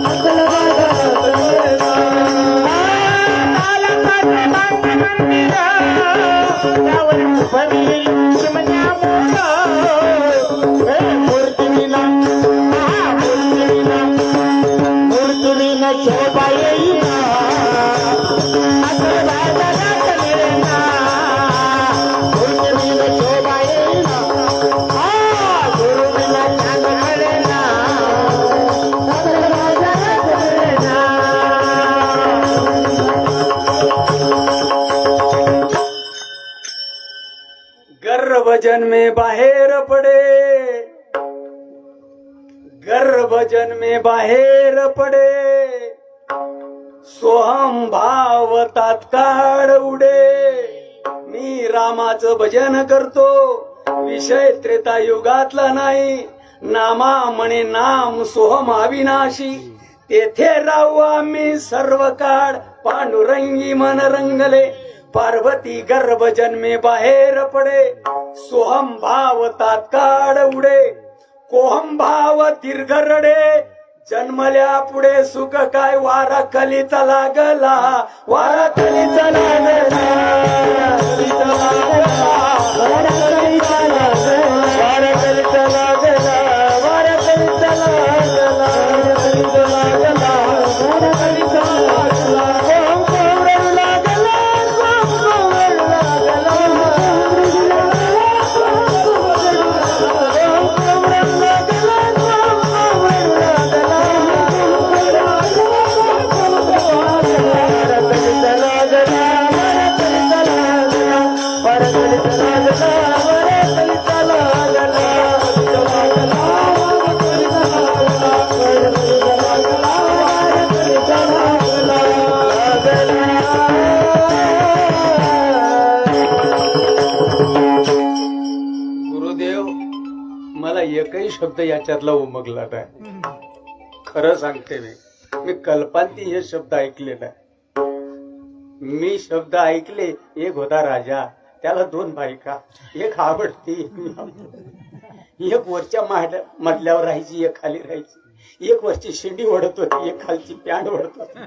अक्कल बाजारात मिळेना. त्यावर उभं चिमण्या मूर्तीला मूर्तीला शोभा येईना, अक्कल बाजारात मिळेना, मूर्तीला शोभा येईना, गुरु बिन ज्ञान कळेना, अक्कल बाजारात मिळेना. गर्भजन में बाहेर पडे, गर्भजन में बाहेर पडे, सोहम भाव तात्काळ उडे, मी रामाचं भजन करतो, विषय त्रेता युगातला नाही, नामा म्हणे नाम सोहम अविनाशी, तेथे राहू आम्ही सर्व काळ, पांडुरंगी मन रंगले, पार्वती गर्भ जन्मे बाहेर पडे, सोहम भाव तात्काळ उडे, कोहम भाव दीर्घ रडे, जन्मल्या पुढे सुख काय, वारा कलीचा लागला, वारा कलीचा लागला, कलीचा लागला, वारा कलीचा लागला, वारा कलीचा लागला, वारा कलीचा लागला, वारा कलीचा लागला, वारा कलीचा लागला, कोम कोम लागला, कोम कोम लागला, गुरुदेव मला एकही शब्द याच्यातला उमगला नाही, खरं सांगते मी कल्पांती हे शब्द ऐकले नाही. मी शब्द ऐकले, एक होता राजा, त्याला 2 बायका, एक आवडती, एक वरच्या मधल्यावर राहायची, एक खाली राहायची, एक वरची शिंडी ओढत होती, एक खालची पॅन्ट ओढत होती.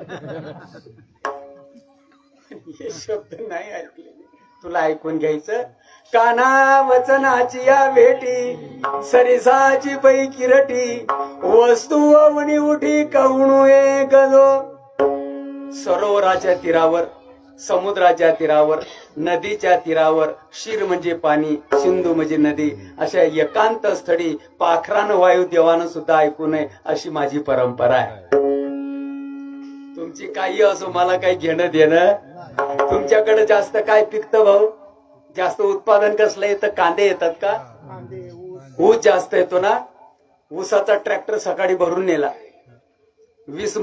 हे शब्द नाही ऐकले, तुला ऐकून घ्यायचं. काना वचनाची या भेटी, सरिसाची पै किरटी, वस्तू अवनी उठी कहूणू एक जो. सरोवराच्या तीरावर, समुद्राच्या तीरावर, नदीच्या तीरावर, शिर म्हणजे पाणी, सिंधू म्हणजे नदी, अशा एकांत स्थळी पाखरानं वायुदेवानं सुद्धा ऐकू नये अशी माझी परंपरा आहे. तुमची काही असो, मला काही घेणं देणं. तुमच्याकडे जास्त काय पिकतं भाऊ? जास्त उत्पादन कसलं येतं? कांदे येतात का? ऊस जास्त येतो ना. ऊसाचा ट्रॅक्टर सकाळी भरून नेला, 20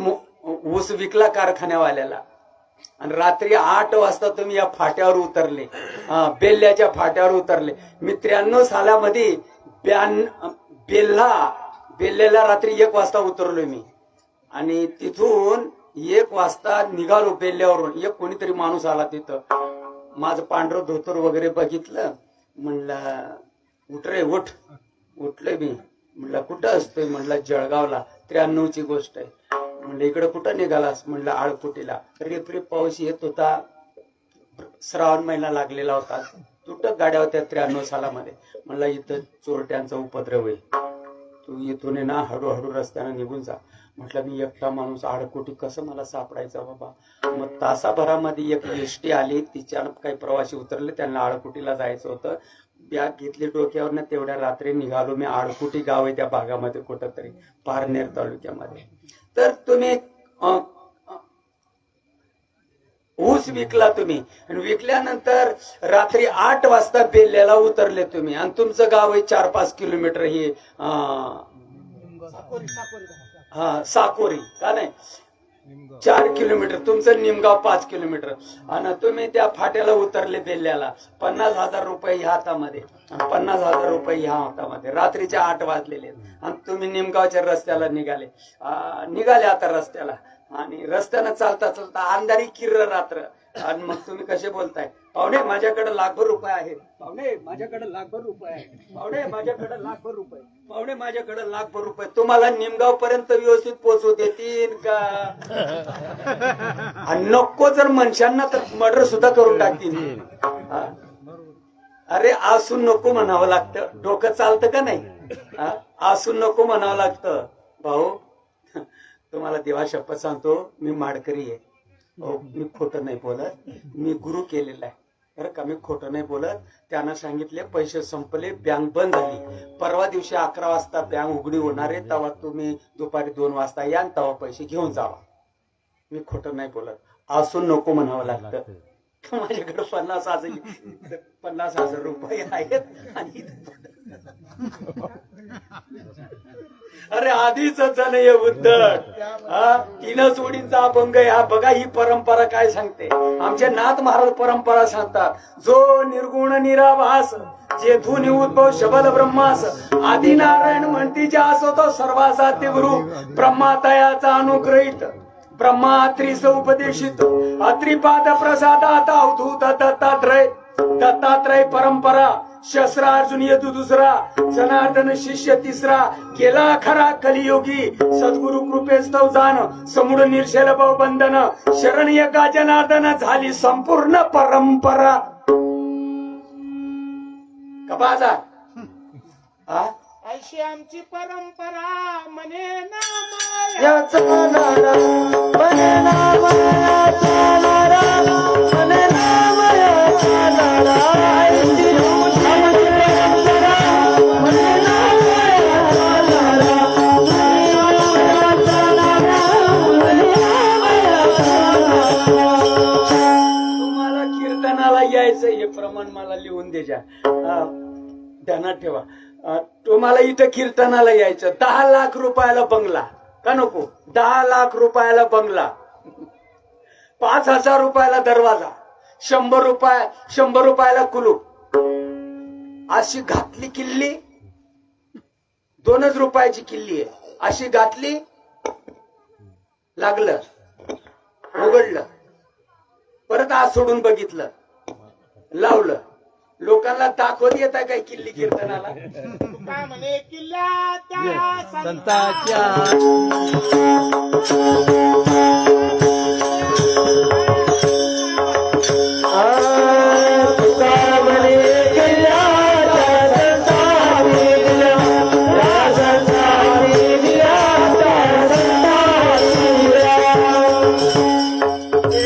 ऊस विकला कारखान्यावाल्याला, आणि रात्री 8 वाजता तुम्ही या फाट्यावर उतरले, बेल्ल्याच्या फाट्यावर उतरले. मी 93 सालामध्ये बेल्ल्याला रात्री 1 वाजता उतरलोय मी, आणि तिथून 1 वाजता निघालो बेल्ल्यावरून. एक कोणीतरी माणूस आला तिथं, माझं पांढरं धोतर वगैरे बघितलं, म्हणलं उठ रे उठ. उठले मी. म्हणलं कुठं असतोय? म्हणलं जळगावला. 93ची गोष्ट आहे. म्हणलं इकडे कुठं निघालास? म्हणलं आळकुटीला. रिपरिप पाऊस येत होता, श्रावण महिना लागलेला होता. तुटक गाड्या होत्या 93 सालामध्ये. म्हणलं इथं चोरट्यांचा उपद्रव आहे, तू इथून आहे ना हळूहळू रस्त्यानं निघून जा. म्हटलं मी एकटा माणूस आडकोटी कसं मला सापडायचं बाबा. मग तासाभरामध्ये एक एसटी आली, तिच्यानं काही प्रवासी उतरले, त्यांना आडकोटीला जायचं होतं. बॅग घेतली डोक्यावर, तेवढ्या रात्री निघालो मी. आडकोटी गाव आहे त्या भागामध्ये कुठंतरी, पारनेर तालुक्यामध्ये. तर तुम्ही ऊस विकला तुम्ही, आणि विकल्यानंतर रात्री 8 वाजता बेल्ल्याला उतरले तुम्ही, आणि तुमचं गाव आहे 4-5 किलोमीटर हे साकोरी का नाही, 4 किलोमीटर. तुमचं निमगाव 5 किलोमीटर. आणि तुम्ही त्या फाट्याला उतरले बेल्ल्याला. 50,000 रुपये ह्या हातामध्ये आणि 50,000 रुपये ह्या हातामध्ये. रात्रीचे 8 वाजलेले आणि तुम्ही निमगावच्या रस्त्याला निघाले आता रस्त्याला. आणि रस्त्यानं चालता चालता अंधारी किर्र रात्र. आणि मग तुम्ही कसे बोलताय, पाहुणे माझ्याकडे लाखभर रुपये आहेत, पाहुणे माझ्याकडे लाखभर रुपये आहेत, पाहुणे माझ्याकडे लाखभर रुपये, पाहुणे माझ्याकडे लाखभर रुपये. तुम्हाला निमगाव पर्यंत व्यवस्थित पोहोचू देतील का? आणि नको जर मनुष्यांना तर मर्डर सुद्धा करून टाकतील. अरे आसून नको म्हणावं लागतं. डोकं चालतं का नाही? आसून नको म्हणावं लागतं. भाऊ तुम्हाला देवा शपथ सांगतो, मी माडकरी आहे. मी खोटं नाही बोलत, मी गुरु केलेला आहे बरं का. मी खोटं नाही बोलत. त्यांना सांगितले पैसे संपले, बँक बंद झाली. परवा दिवशी 11 वाजता बँक उघडी होणार आहे, तेव्हा तुम्ही दुपारी 2 वाजता या, तेव्हा पैसे घेऊन जावा. मी खोटं नाही बोलत. असून नको म्हणावं लागतं. माझ्याकडे 50,000 रुपये आहेत आणि अरे आधीच झालं हे उद्धट. 3 जोडींचा अभंग आहे हा. बघा ही परंपरा काय सांगते. आमचे नाथ महाराज परंपरा सांगतात, जो निर्गुण निराभास, जे धुनी उद्भव शबल ब्रह्मास, आदि नारायण म्हणती जे असो तो सर्वासाध्य गुरु, ब्रह्मातयाचा अनुग्रहित, ब्रह्मा त्रिस उपदेशित, अत्रिपाद प्रसादात अवधूत दत्तात्रय. दत्तात्रय परंपरा, शस्त्रार्जुन यदु दुसरा, जनार्दन शिष्य तिसरा, केला खरा कलियोगी, सद्गुरु कृपेस्तव जाण, समुड निर्शल भाव बंधन, शरण एका जनार्दन, झाली संपूर्ण परंपरा. कपाजा अशी आमची परंपरा, म्हणे नाम याचा नारा, म्हणे नाम याचा नारा, म्हणे नाम याचा नारा. आईची आमची परंपरा, म्हणे नाम याचा नारा, म्हणे नाम याचा नारा, म्हणे नाम याचा नारा. तुम्हाला कीर्तनाला यायचं हे प्रमाण मला लिहून द्यायच्या, ध्यानात ठेवा. तुम्हाला इथं कीर्तनाला यायचं. 10 लाख रुपयाला बंगला का नको? 10 लाख रुपयाला बंगला, 5,000 रुपयाला दरवाजा, 100 रुपयाला कुलूप. अशी घातली किल्ली, 2च रुपयाची किल्ली आहे. अशी घातली, लागलं, उघडलं, परत आज सोडून बघितलं, लावलं. लोकांना दाखवत येत आहे काय किल्ली कीर्तनाला? काय म्हणे किल्ल्या त्या संताच्या तुका म्हणे गेल्या संताने दिल्या, त्या संताने दिल्या, त्या संताने दिल्या. हे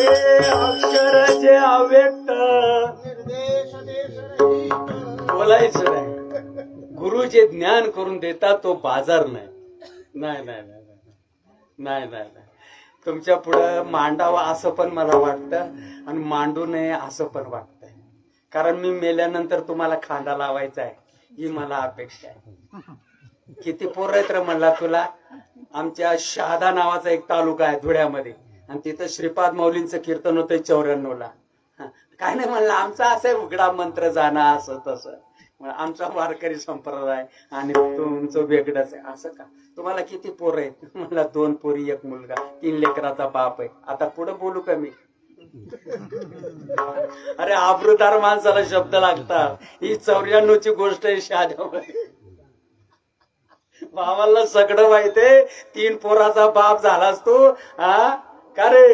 अक्षर जे अव्यक्त निर्देश देश रहित. बोलायचं नाही. गुरु जे ज्ञान करून देतात तो बाजार नाही. नाही नाही नाही नाही नाही नाही. तुमच्या पुढं मांडावं असं पण मला वाटतं, आणि मांडू नये असं पण वाटतंय. कारण मी मेल्यानंतर तुम्हाला खांदा लावायचा आहे, ही मला अपेक्षा आहे. किती पोरं आहेत रे म्हणला तुला? आमच्या शहादा नावाचा एक तालुका आहे धुळ्यामध्ये, आणि तिथं श्रीपाद माऊलींचं कीर्तन होतंय 94ला. काय नाही म्हणलं, आमचा असं आहे उघडा मंत्र जाणं असं तसं. आमचा वारकरी संप्रदाय आणि तुमचं वेगळंच आहे. असं का? तुम्हाला किती पोरं आहेत? म्हणला 2 पोरी 1 मुलगा, 3 लेकराचा बाप आहे. आता पुढे बोलू का मी? अरे आबरूदार माणसाला शब्द लागतात. ही 94ची गोष्ट आहे शहाद्यामध्ये. भावाला सगळं माहितीये. 3 पोराचा बाप झालास तू. का रे?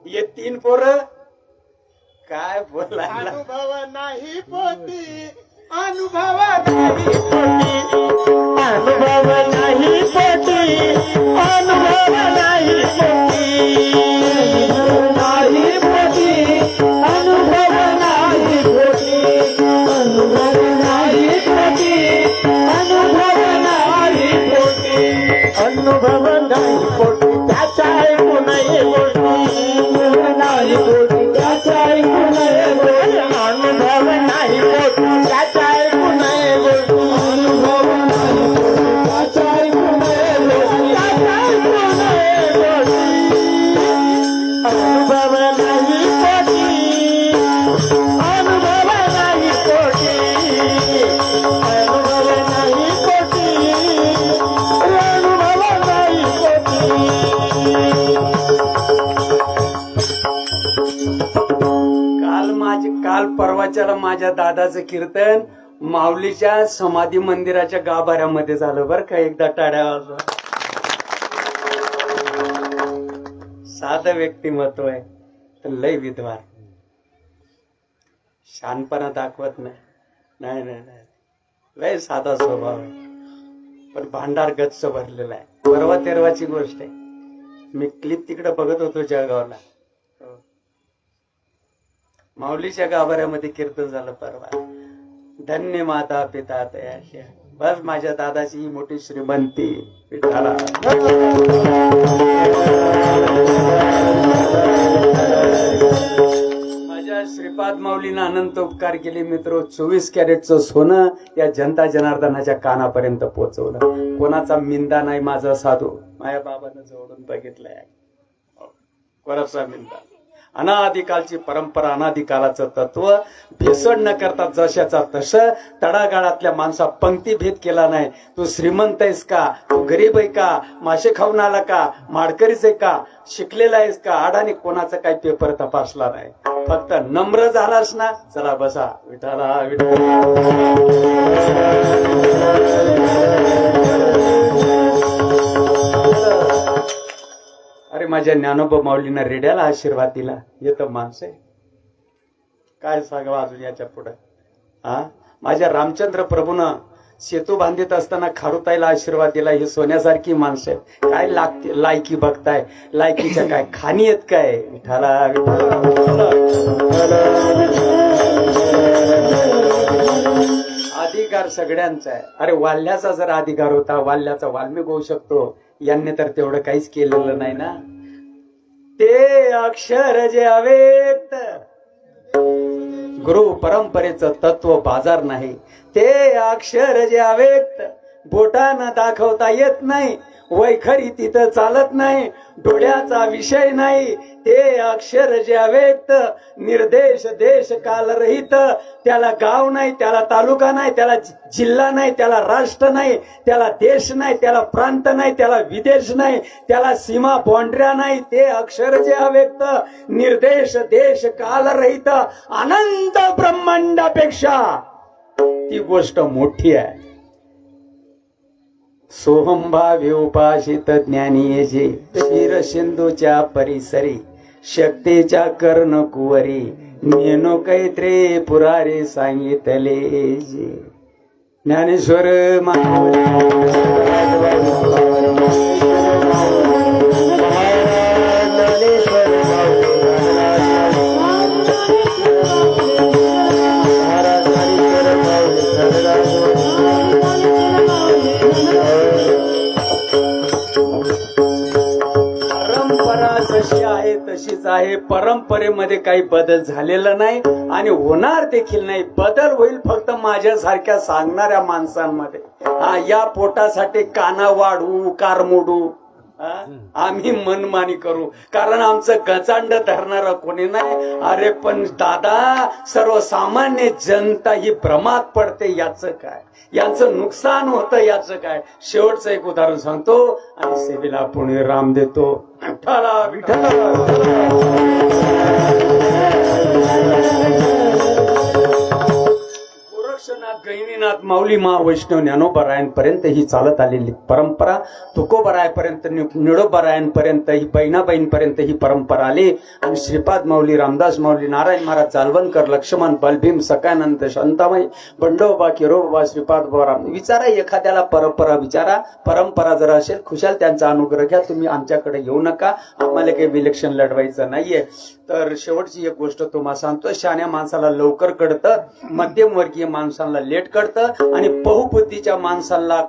हे 3 पोरं काय बोलायला अनुभव नाही पोटी अनुभव नाही पोटी अनुभव नाही पोटी अनुभव नाही पोटी नाही पोटी अनुभव नाही पोटी अनुभव नाही पोटी अनुभव नाही पोटी अनुभव नाही पोटी त्याच्या ऐकू नये गोष्टी नाही पोटी त्याच्या ऐकू नये गोष्टी अनुभव नाही पोटी त्याच्या ऐकू नये गोष्टी अनुभव नाही पोटी त्याच्या ऐकू नये गोष्टी त्याच्या ऐकू नये गोष्टी अनुभव नाही पोटी अनुभव नाही पोटी अनुभव नाही पोटी अनुभव नाही पोटी काल परवाच्याला माझ्या दादाचं कीर्तन माऊलीच्या समाधी मंदिराच्या गाभाऱ्यामध्ये झालं बरं का. एकदा टाळ्या वाजवा. साधं व्यक्तिमत्व आहे तर लय विद्वान, शानपणा दाखवत नाही. नाही नाही नाही, लय साधा स्वभाव आहे पण भांडार गच्च भरलेला आहे. परवा तेरवाची गोष्ट आहे, मी क्लिप तिकडे बघत होतो जळगावला. माऊलीच्या गाभाऱ्यामध्ये कीर्तन झालं परवा. धन्य माता पिता तयाशी. बस माझ्या दादाची ही मोठी श्रीमंती विठाला. माझ्या श्रीपाद माऊलीनं अनंत उपकार केले मित्र. 24 कॅरेटचं सोनं या जनता जनार्दनाच्या कानापर्यंत पोहोचवलं. कोणाचा मिंदा नाही, माझा साधू माझ्या बाबानं जवळून बघितलाय. कोणाचा मिंदा, अनादिकालची परंपरा, अनादिकालाचं तत्व भेसड न करता जशाचा तसं तळागाळातल्या माणसा पंक्ती भेद केला नाही. तू श्रीमंत आहेस का, तू गरीब आहे का, मासे खाऊन आला का, माडकरीच आहे का, शिकलेला आहेस का, अडाणी कोणाचा काही पेपर तपासला नाही. फक्त नम्र झालास ना, चला बसा विठाला विठाला. अरे माझ्या ज्ञानोबा माऊलींना रेड्याला आशीर्वाद दिला. येतं माणसं आहे काय सांगावं अजून याच्या पुढे. माझ्या रामचंद्र प्रभूनं सेतू बांधित असताना खारुताईला आशीर्वाद दिला. ही सोन्यासारखी माणसं आहेत. काय लागते लायकी बघताय, लायकीच्या काय खाणी आहेत काय. विठाला अधिकार सगळ्यांचा आहे. अरे वाल्याचा जर अधिकार होता, वाल्याचा वाल्मिक होऊ शकतो. यांनी तर तेवढं काहीच केलेलं नाही ना. ते अक्षर जे अव्यक्त, गुरु परंपरेचं तत्व बाजार नाही. ते अक्षर जे अव्यक्त, बोटानं दाखवता येत नाही, वैखरी तिथं चालत नाही, डोळ्याचा विषय नाही. ते अक्षर जे अव्यक्त, निर्देश देश कालरहित, त्याला गाव नाही, त्याला तालुका नाही, त्याला जिल्हा नाही, त्याला राष्ट्र नाही, त्याला देश नाही, त्याला प्रांत नाही, त्याला विदेश नाही, त्याला सीमा बाउंड्र्या नाही. ते अक्षर जे अव्यक्त, निर्देश देश कालरहित, अनंत ब्रह्मांडापेक्षा ती गोष्ट मोठी आहे. सोहंभावी उपासित ज्ञानी जे क्षीर सिंधूच्या परिसरी, शक्तीच्या कर्ण कुवरी, नेनो कैत्रे पुरारे सांगितले जे. ज्ञानेश्वर जशी आहे तशीच आहे. परंपरेमध्ये काही बदल झालेला नाही आणि होणार देखील नाही. बदल होईल फक्त माझ्यासारख्या सांगणाऱ्या माणसांमध्ये. या पोटासाठी काना वाढवू, कार मोडू, आम्ही मनमानी करू, कारण आमचं गचांड धरणार कोणी नाही. अरे पण दादा, सर्वसामान्य जनता ही भ्रमात पडते. याचं काय, यांचं नुकसान होतं याचं काय. शेवटचं एक उदाहरण सांगतो आणि सेवेला पुणे राम देतो. विठ्ठला विठ्ठला. गोरक्षनाथ गहिनीनाथ श्रीपाद माऊली महावैष्णव ज्ञानोबरायांपर्यंत ही चालत आलेली परंपरा, तुकोबरायपर्यंत निडोबरायांपर्यंत ही बहिणाबाईंपर्यंत ही परंपरा आली. आणि श्रीपाद माऊली, रामदास माऊली, नारायण महाराज, जालवणकर, लक्ष्मण, बलभीम, सकानंद, शांताबाई, बंडोबा, किरोबा, श्रीपाद बाबा, विचारा एखाद्याला परंपरा विचारा. परंपरा जर असेल खुशाल त्यांचा अनुग्रह घ्या. तुम्ही आमच्याकडे येऊ नका, आम्हाला काही विलक्षण लढवायचं नाहीये. तर शेवटची एक गोष्ट तुम्हाला सांगतो, शहाण्या माणसाला लवकर कळतं, मध्यमवर्गीय माणसांना लेट कळतं आणि बहुबुद्धीच्या माणसांना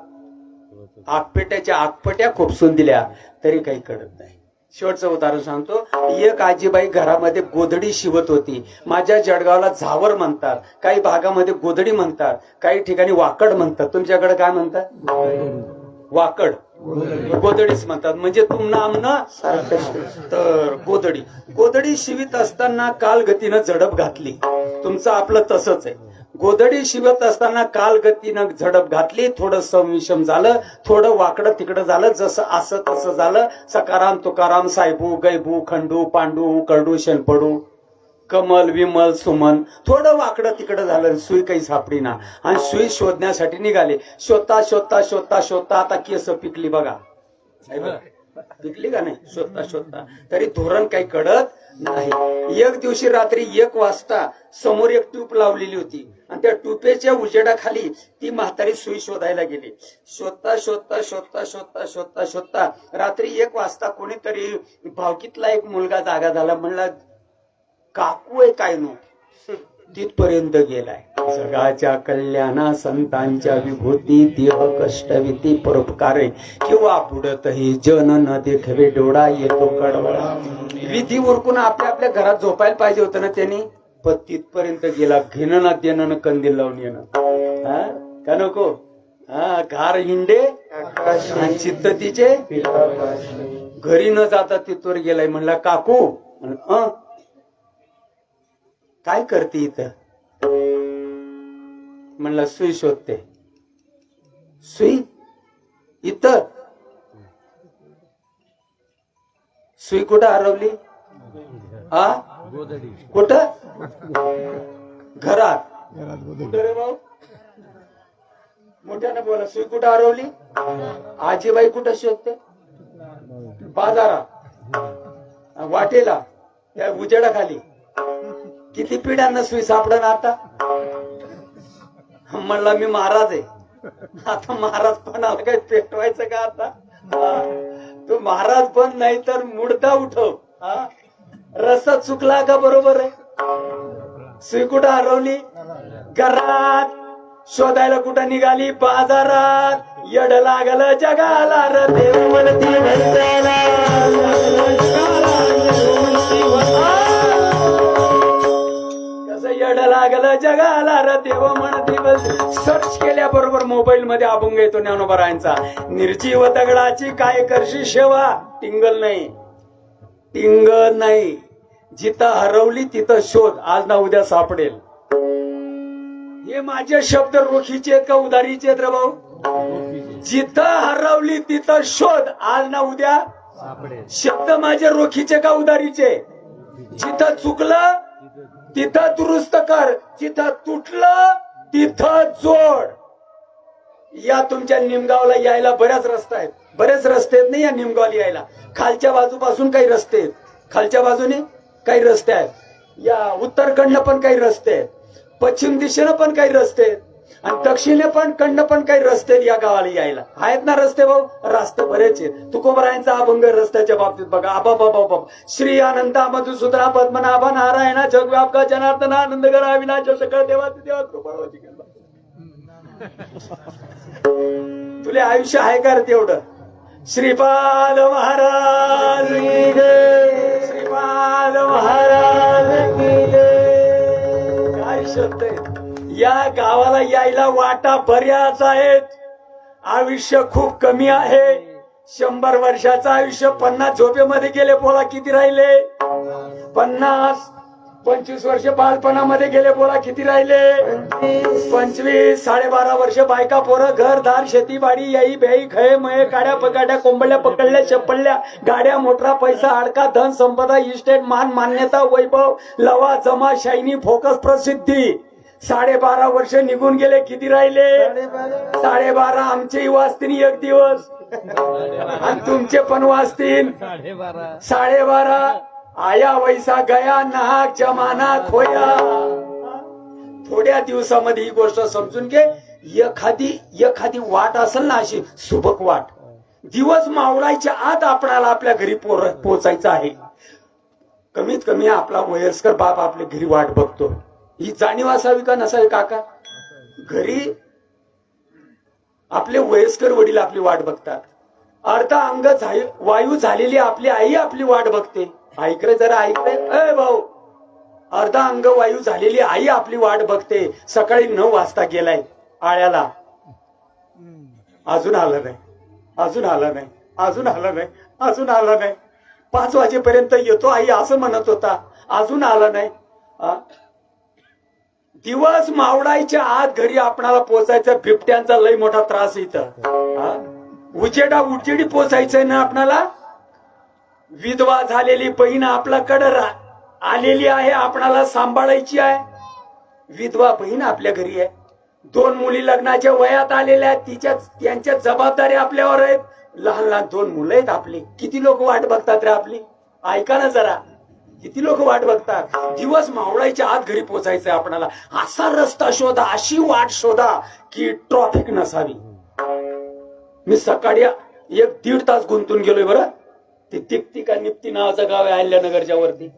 आगपेट्याच्या आगपट्या खुपसून दिल्या तरी काही कळत नाही. शेवटचं उदाहरण सांगतो. एक आजीबाई घरामध्ये गोधडी शिवत होती. माझ्या जळगावला झावर म्हणतात, काही भागामध्ये गोधडी म्हणतात, काही ठिकाणी वाकड म्हणतात. तुमच्याकडे काय म्हणतात? वाकड, गोधडीच म्हणतात. म्हणजे तुमना आमना तर गोधडी शिवित असताना कालगतीनं झडप घातली. तुमचं आपलं तसंच आहे. गोधडी शिवत असताना कालगतीनं झडप घातली, थोडं संविषम झालं, थोडं वाकडं तिकडं झालं, जसं असं तसं झालं. सकाराम, तुकाराम, साहेबू, गैबू, खंडू, पांडू, करडू, शेणपडू, कमल, विमल, सुमन, थोडं वाकडं तिकडं झालं. सुई काही सापडी ना आणि सुई शोधण्यासाठी निघाले. शोधता शोधता शोधता शोधता आता केस पिकली बघा, पिकली का नाही? शोधता शोधता तरी धोरण काही कळत नाही. एक दिवशी रात्री 1 वाजता समोर एक ट्यूब लावलेली होती आणि त्या ट्यूबेच्या उजेडाखाली ती म्हातारी सुई शोधायला गेली. शोधता शोधता शोधता शोधता शोधता शोधता रात्री 1 वाजता कोणीतरी भावकीतला एक मुलगा जागा झाला. म्हणला काकू आहे काय नो, तिथपर्यंत गेलाय. जगाच्या कल्याणा संतांच्या विभूती, देह कष्टविती परोपकार किंवा पुढतही जन न देखवे डोळा येतो कडवळा. विधी उरकून आपल्या आपल्या घरात झोपायला पाहिजे होतं ना त्यांनी, पण तिथपर्यंत गेला. घेणं ना देणं न कंदील लावून येणं, का नको? घार हिंडे आणि चित्त तिचे घरी न जाता तिथवर गेलाय. म्हणला काकू, काय करते इथं? म्हणला सुई शोधते. सुई इथं? सुई कुठं हरवली? कुठं? घरात. कुठं रे भाऊ? मोठ्यानं बोला. सुई कुठं हरवली? आजीबाई कुठं शोधते? बाजारात, वाटेला, त्या उजेडाखाली. किती पिढ्यांना सुई सापडन आता? म्हणला मी महाराज आहे. आता महाराज पणाला काही पेटवायचं का आता? तो महाराज पण नाही तर मुडदा उठव. रस्ता चुकला का बरोबर आहे? सुई कुठं हरवली? घरात. शोधायला कुठं निघाली? बाजारात. येड लागलं जगाला र देव म्हणती भरताना. येड लागलं जगाला र देव म्हणती. सर्च केल्याबरोबर मोबाईल मध्ये अभंग येतो ज्ञानोबरायांचा. निर्जीव दगडाची काय करशी सेवा? टिंगल नाही, टिंगल नाही. जिथं हरवली तिथं शोध, आज ना उद्या सापडेल. हे माझे शब्द रोखीचे आहेत का उधारीचे आहेत रे भाऊ? जिथं हरवली तिथं शोध, आज ना उद्या शब्द माझे रोखीचे का उधारीचे? जिथं चुकलं तिथं दुरुस्त कर, जिथं तुटलं तिथं जोड. या तुमच्या निमगावला यायला बऱ्याच रस्ते आहेत, बरेच रस्ते आहेत नाही या निमगावला यायला. खालच्या बाजूपासून काही रस्ते आहेत, खालच्या बाजूने काही रस्ते आहेत. या उत्तरकडनं पण काही रस्ते आहेत, पश्चिम दिशेनं पण काही रस्ते आहेत आणि दक्षिणे पण कडनं पण काही रस्ते आहेत. या गावाला यायला आहेत ना रस्ते भाऊ? रस्ते बरेच आहेत. तुकोबरायांचा अभंग रस्त्याच्या बाबतीत बघा. आबा श्री आनंदा मधुसूदना पद्मनाभा नारायणा जगव्यापका जनार्दन आनंद करा विनाश सकळ देवाचे देवा कृपाळवाची केला. तुले आयुष्य आहे का रे तेवढं? श्रीपाद महाराज की जय, श्रीपाद महाराज की जय. काय शब्द आहे? या गावाला यायला वाटा बऱ्याच आहेत. आयुष्य खूप कमी आहे. 100 वर्षाचं आयुष्य 50 झोपेमध्ये गेले. बोला किती राहिले? 50. 25 वर्ष बालपणामध्ये गेले. बोला किती राहिले? 25. 12.5 वर्ष बायका पोरं घरदार शेतीबाडी याई बेई खय मय काड्या पकाड्या कोंबड्या पकडल्या चपडल्या गाड्या मोटरा पैसा अडका धन संपदा इस्टेट मान मान्यता वैभव लवा जमा शायनी फोकस प्रसिद्धी. 12.5 वर्ष निघून गेले, किती राहिले? 12.5. आमचेही वाचतील एक दिवस आणि तुमचे पण वाचतील 12.5. आया वैसा गया नाहक जमाना खोया. थोड्या दिवसामध्ये ही गोष्ट समजून घे. एखादी वाट असेल ना, अशी सुबक वाट, दिवस मावळायच्या आत आपणाला आपल्या घरी पोचायचं आहे. कमीत कमी आपला वयस्कर बाप आपल्या घरी वाट बघतो. ही जाणीव असावी का नसावी काका? घरी आपले वयस्कर वडील आपली वाट बघतात. अर्धा अंग वायू झालेली आपली आई आपली वाट बघते. ऐकलं जरा, ऐकलंय? अय भाऊ, अर्धा अंग वायू झालेली आई आपली वाट बघते. सकाळी 9 वाजता गेलाय आळ्याला, अजून आला नाही, अजून आला नाही, अजून आला नाही, अजून आला नाही. 5 वाजेपर्यंत येतो आई असं म्हणत होता, अजून आला नाही. दिवस मावळायच्या आत घरी आपणाला पोचायचं. बिबट्यांचा लय मोठा त्रास इथं. उजेडी पोचायचंय ना आपणाला. विधवा झालेली बहीण आपल्याकडे आलेली आहे, आपणाला सांभाळायची आहे. विधवा बहीण आपल्या घरी आहे. 2 मुली लग्नाच्या वयात आलेल्या आहेत, त्यांच्या जबाबदारी आपल्यावर आहेत. लहान लहान 2 मुलं आहेत आपली. किती लोक वाट बघतात रे आपली? ऐका ना जरा, किती लोक वाट बघतात. दिवस मावळायच्या आत घरी पोचायचंय आपणाला. असा रस्ता शोधा, अशी वाट शोधा की ट्रॉफिक नसावी. मी सकाळी 1-1.5 तास गुंतून गेलोय बरं. ते तिप्ती का निप्ती नावाचं गाव आहे अहिल्यानगरच्या वरती.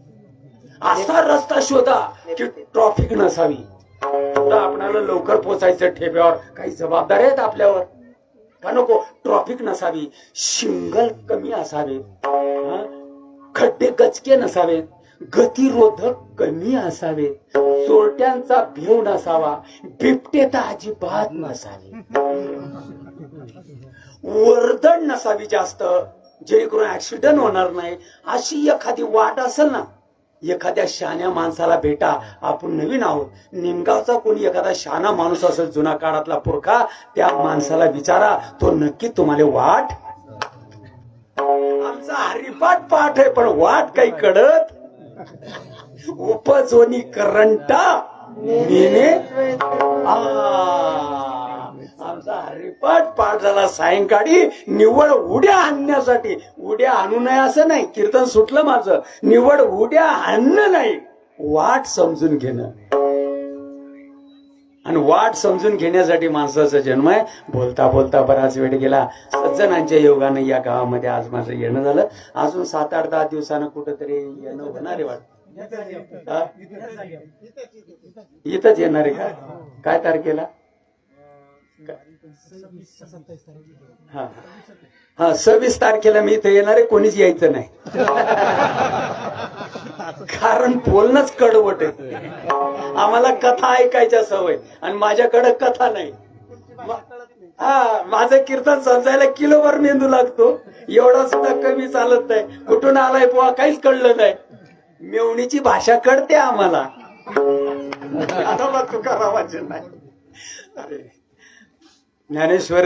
असा रस्ता शोधा की ट्रॉफिक नसावी. आपल्याला लवकर पोचायचं ठेप्यावर. काही जबाबदारी आहेत आपल्यावर का नको? ट्रॉफिक नसावी, शिंगल कमी असावे, खड्डे गचके नसावेत, गतिरोधक कमी असावे, चोरट्यांचा भेव नसावा, बिबटेता अजिबात नसावे, वर्दळ नसावी जास्त, जेणेकरून ऍक्सिडेंट होणार नाही. अशी एखादी वाट असेल ना, एखाद्या शहाण्या माणसाला भेटा. आपण नवीन आहोत. निमगावचा कोणी एखादा शहाणा माणूस असेल, जुना काळातला पुरखा, त्या माणसाला विचारा, तो नक्की तुम्हाला वाट. आमचा हरिपाठ पाठ आहे, पण वाट काही कळत. उपजोनी करंटा नेने. आमचा हरिपाठ पाठ झाला सायंकाळी निव्वळ उड्या आणण्यासाठी. उड्या आणू नये असं नाही, कीर्तन सुटलं माझं. निव्वळ उड्या आणणं नाही, वाट समजून घेणं. आणि वाट समजून घेण्यासाठी माणसाचा जन्म आहे. बोलता बोलता बराच वेळ गेला. सज्जनांच्या योगानं या गावामध्ये आज माझं येणं झालं. अजून 7-8-10 दिवसानं कुठंतरी येणं होणार आहे वाटत. इथंच येणार आहे का? काय तारखेला? हा 26 तारखेला मी इथे येणार आहे. कोणीच यायचं नाही, कारण बोलणंच कडवट आहे. आम्हाला कथा ऐकायच्या सवय, आणि माझ्याकडे कथा नाही. माझं कीर्तन समजायला किलोभर मेंदू लागतो. एवढा सुद्धा कमी चालत नाही. कुठून आलाय बुवा काहीच कळलं नाही. मेवणीची भाषा कळते आम्हाला. तुकारामाचे नाही. अरे ज्ञानेश्वर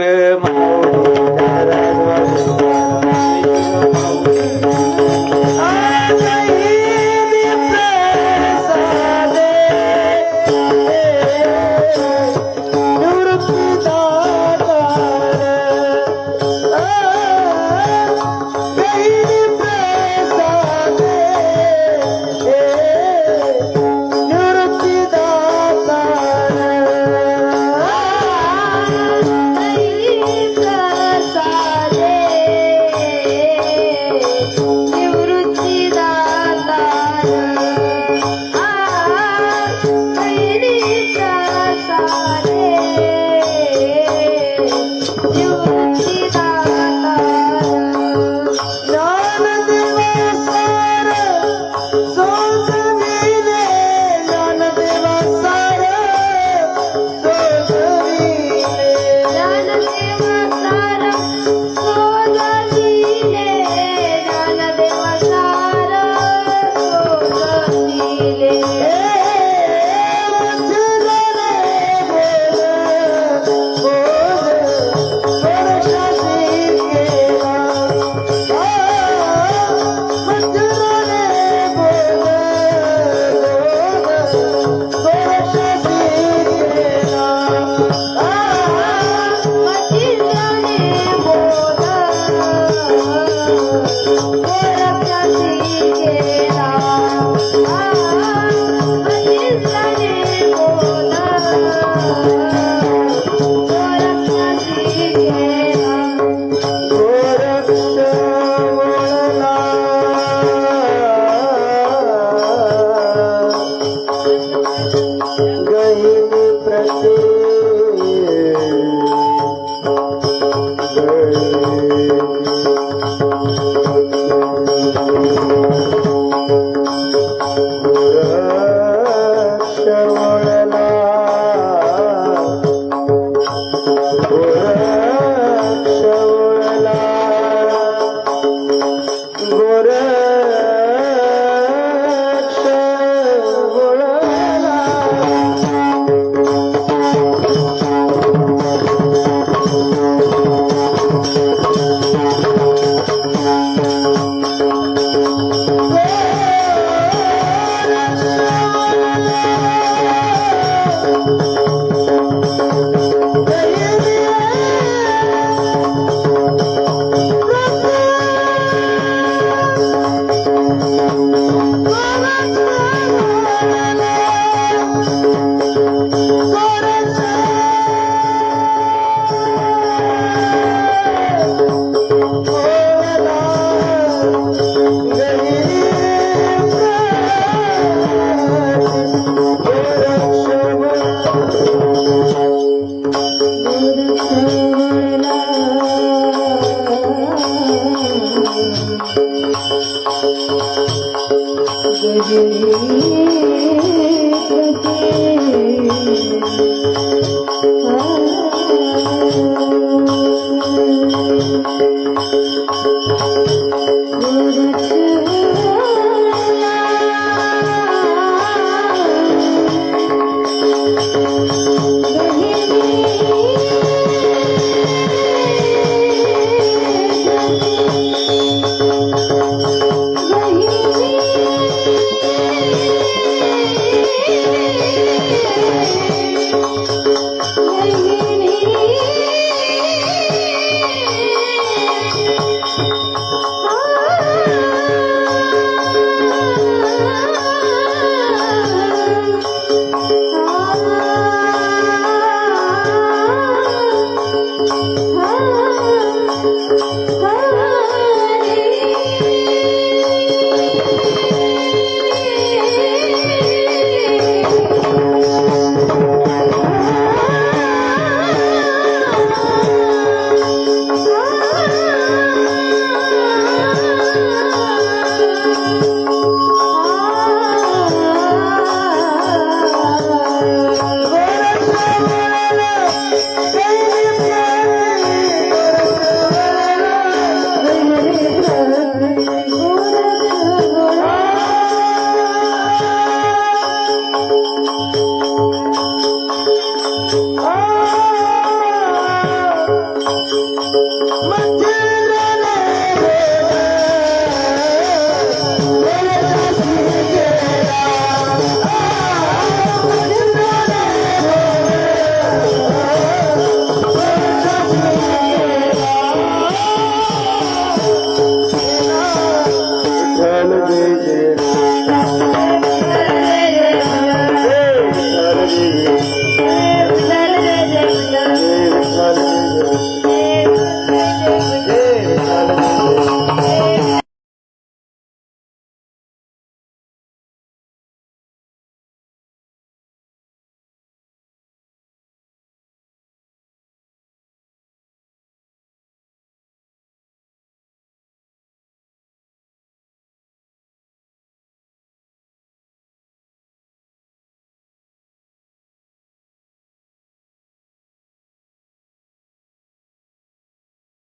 तुझी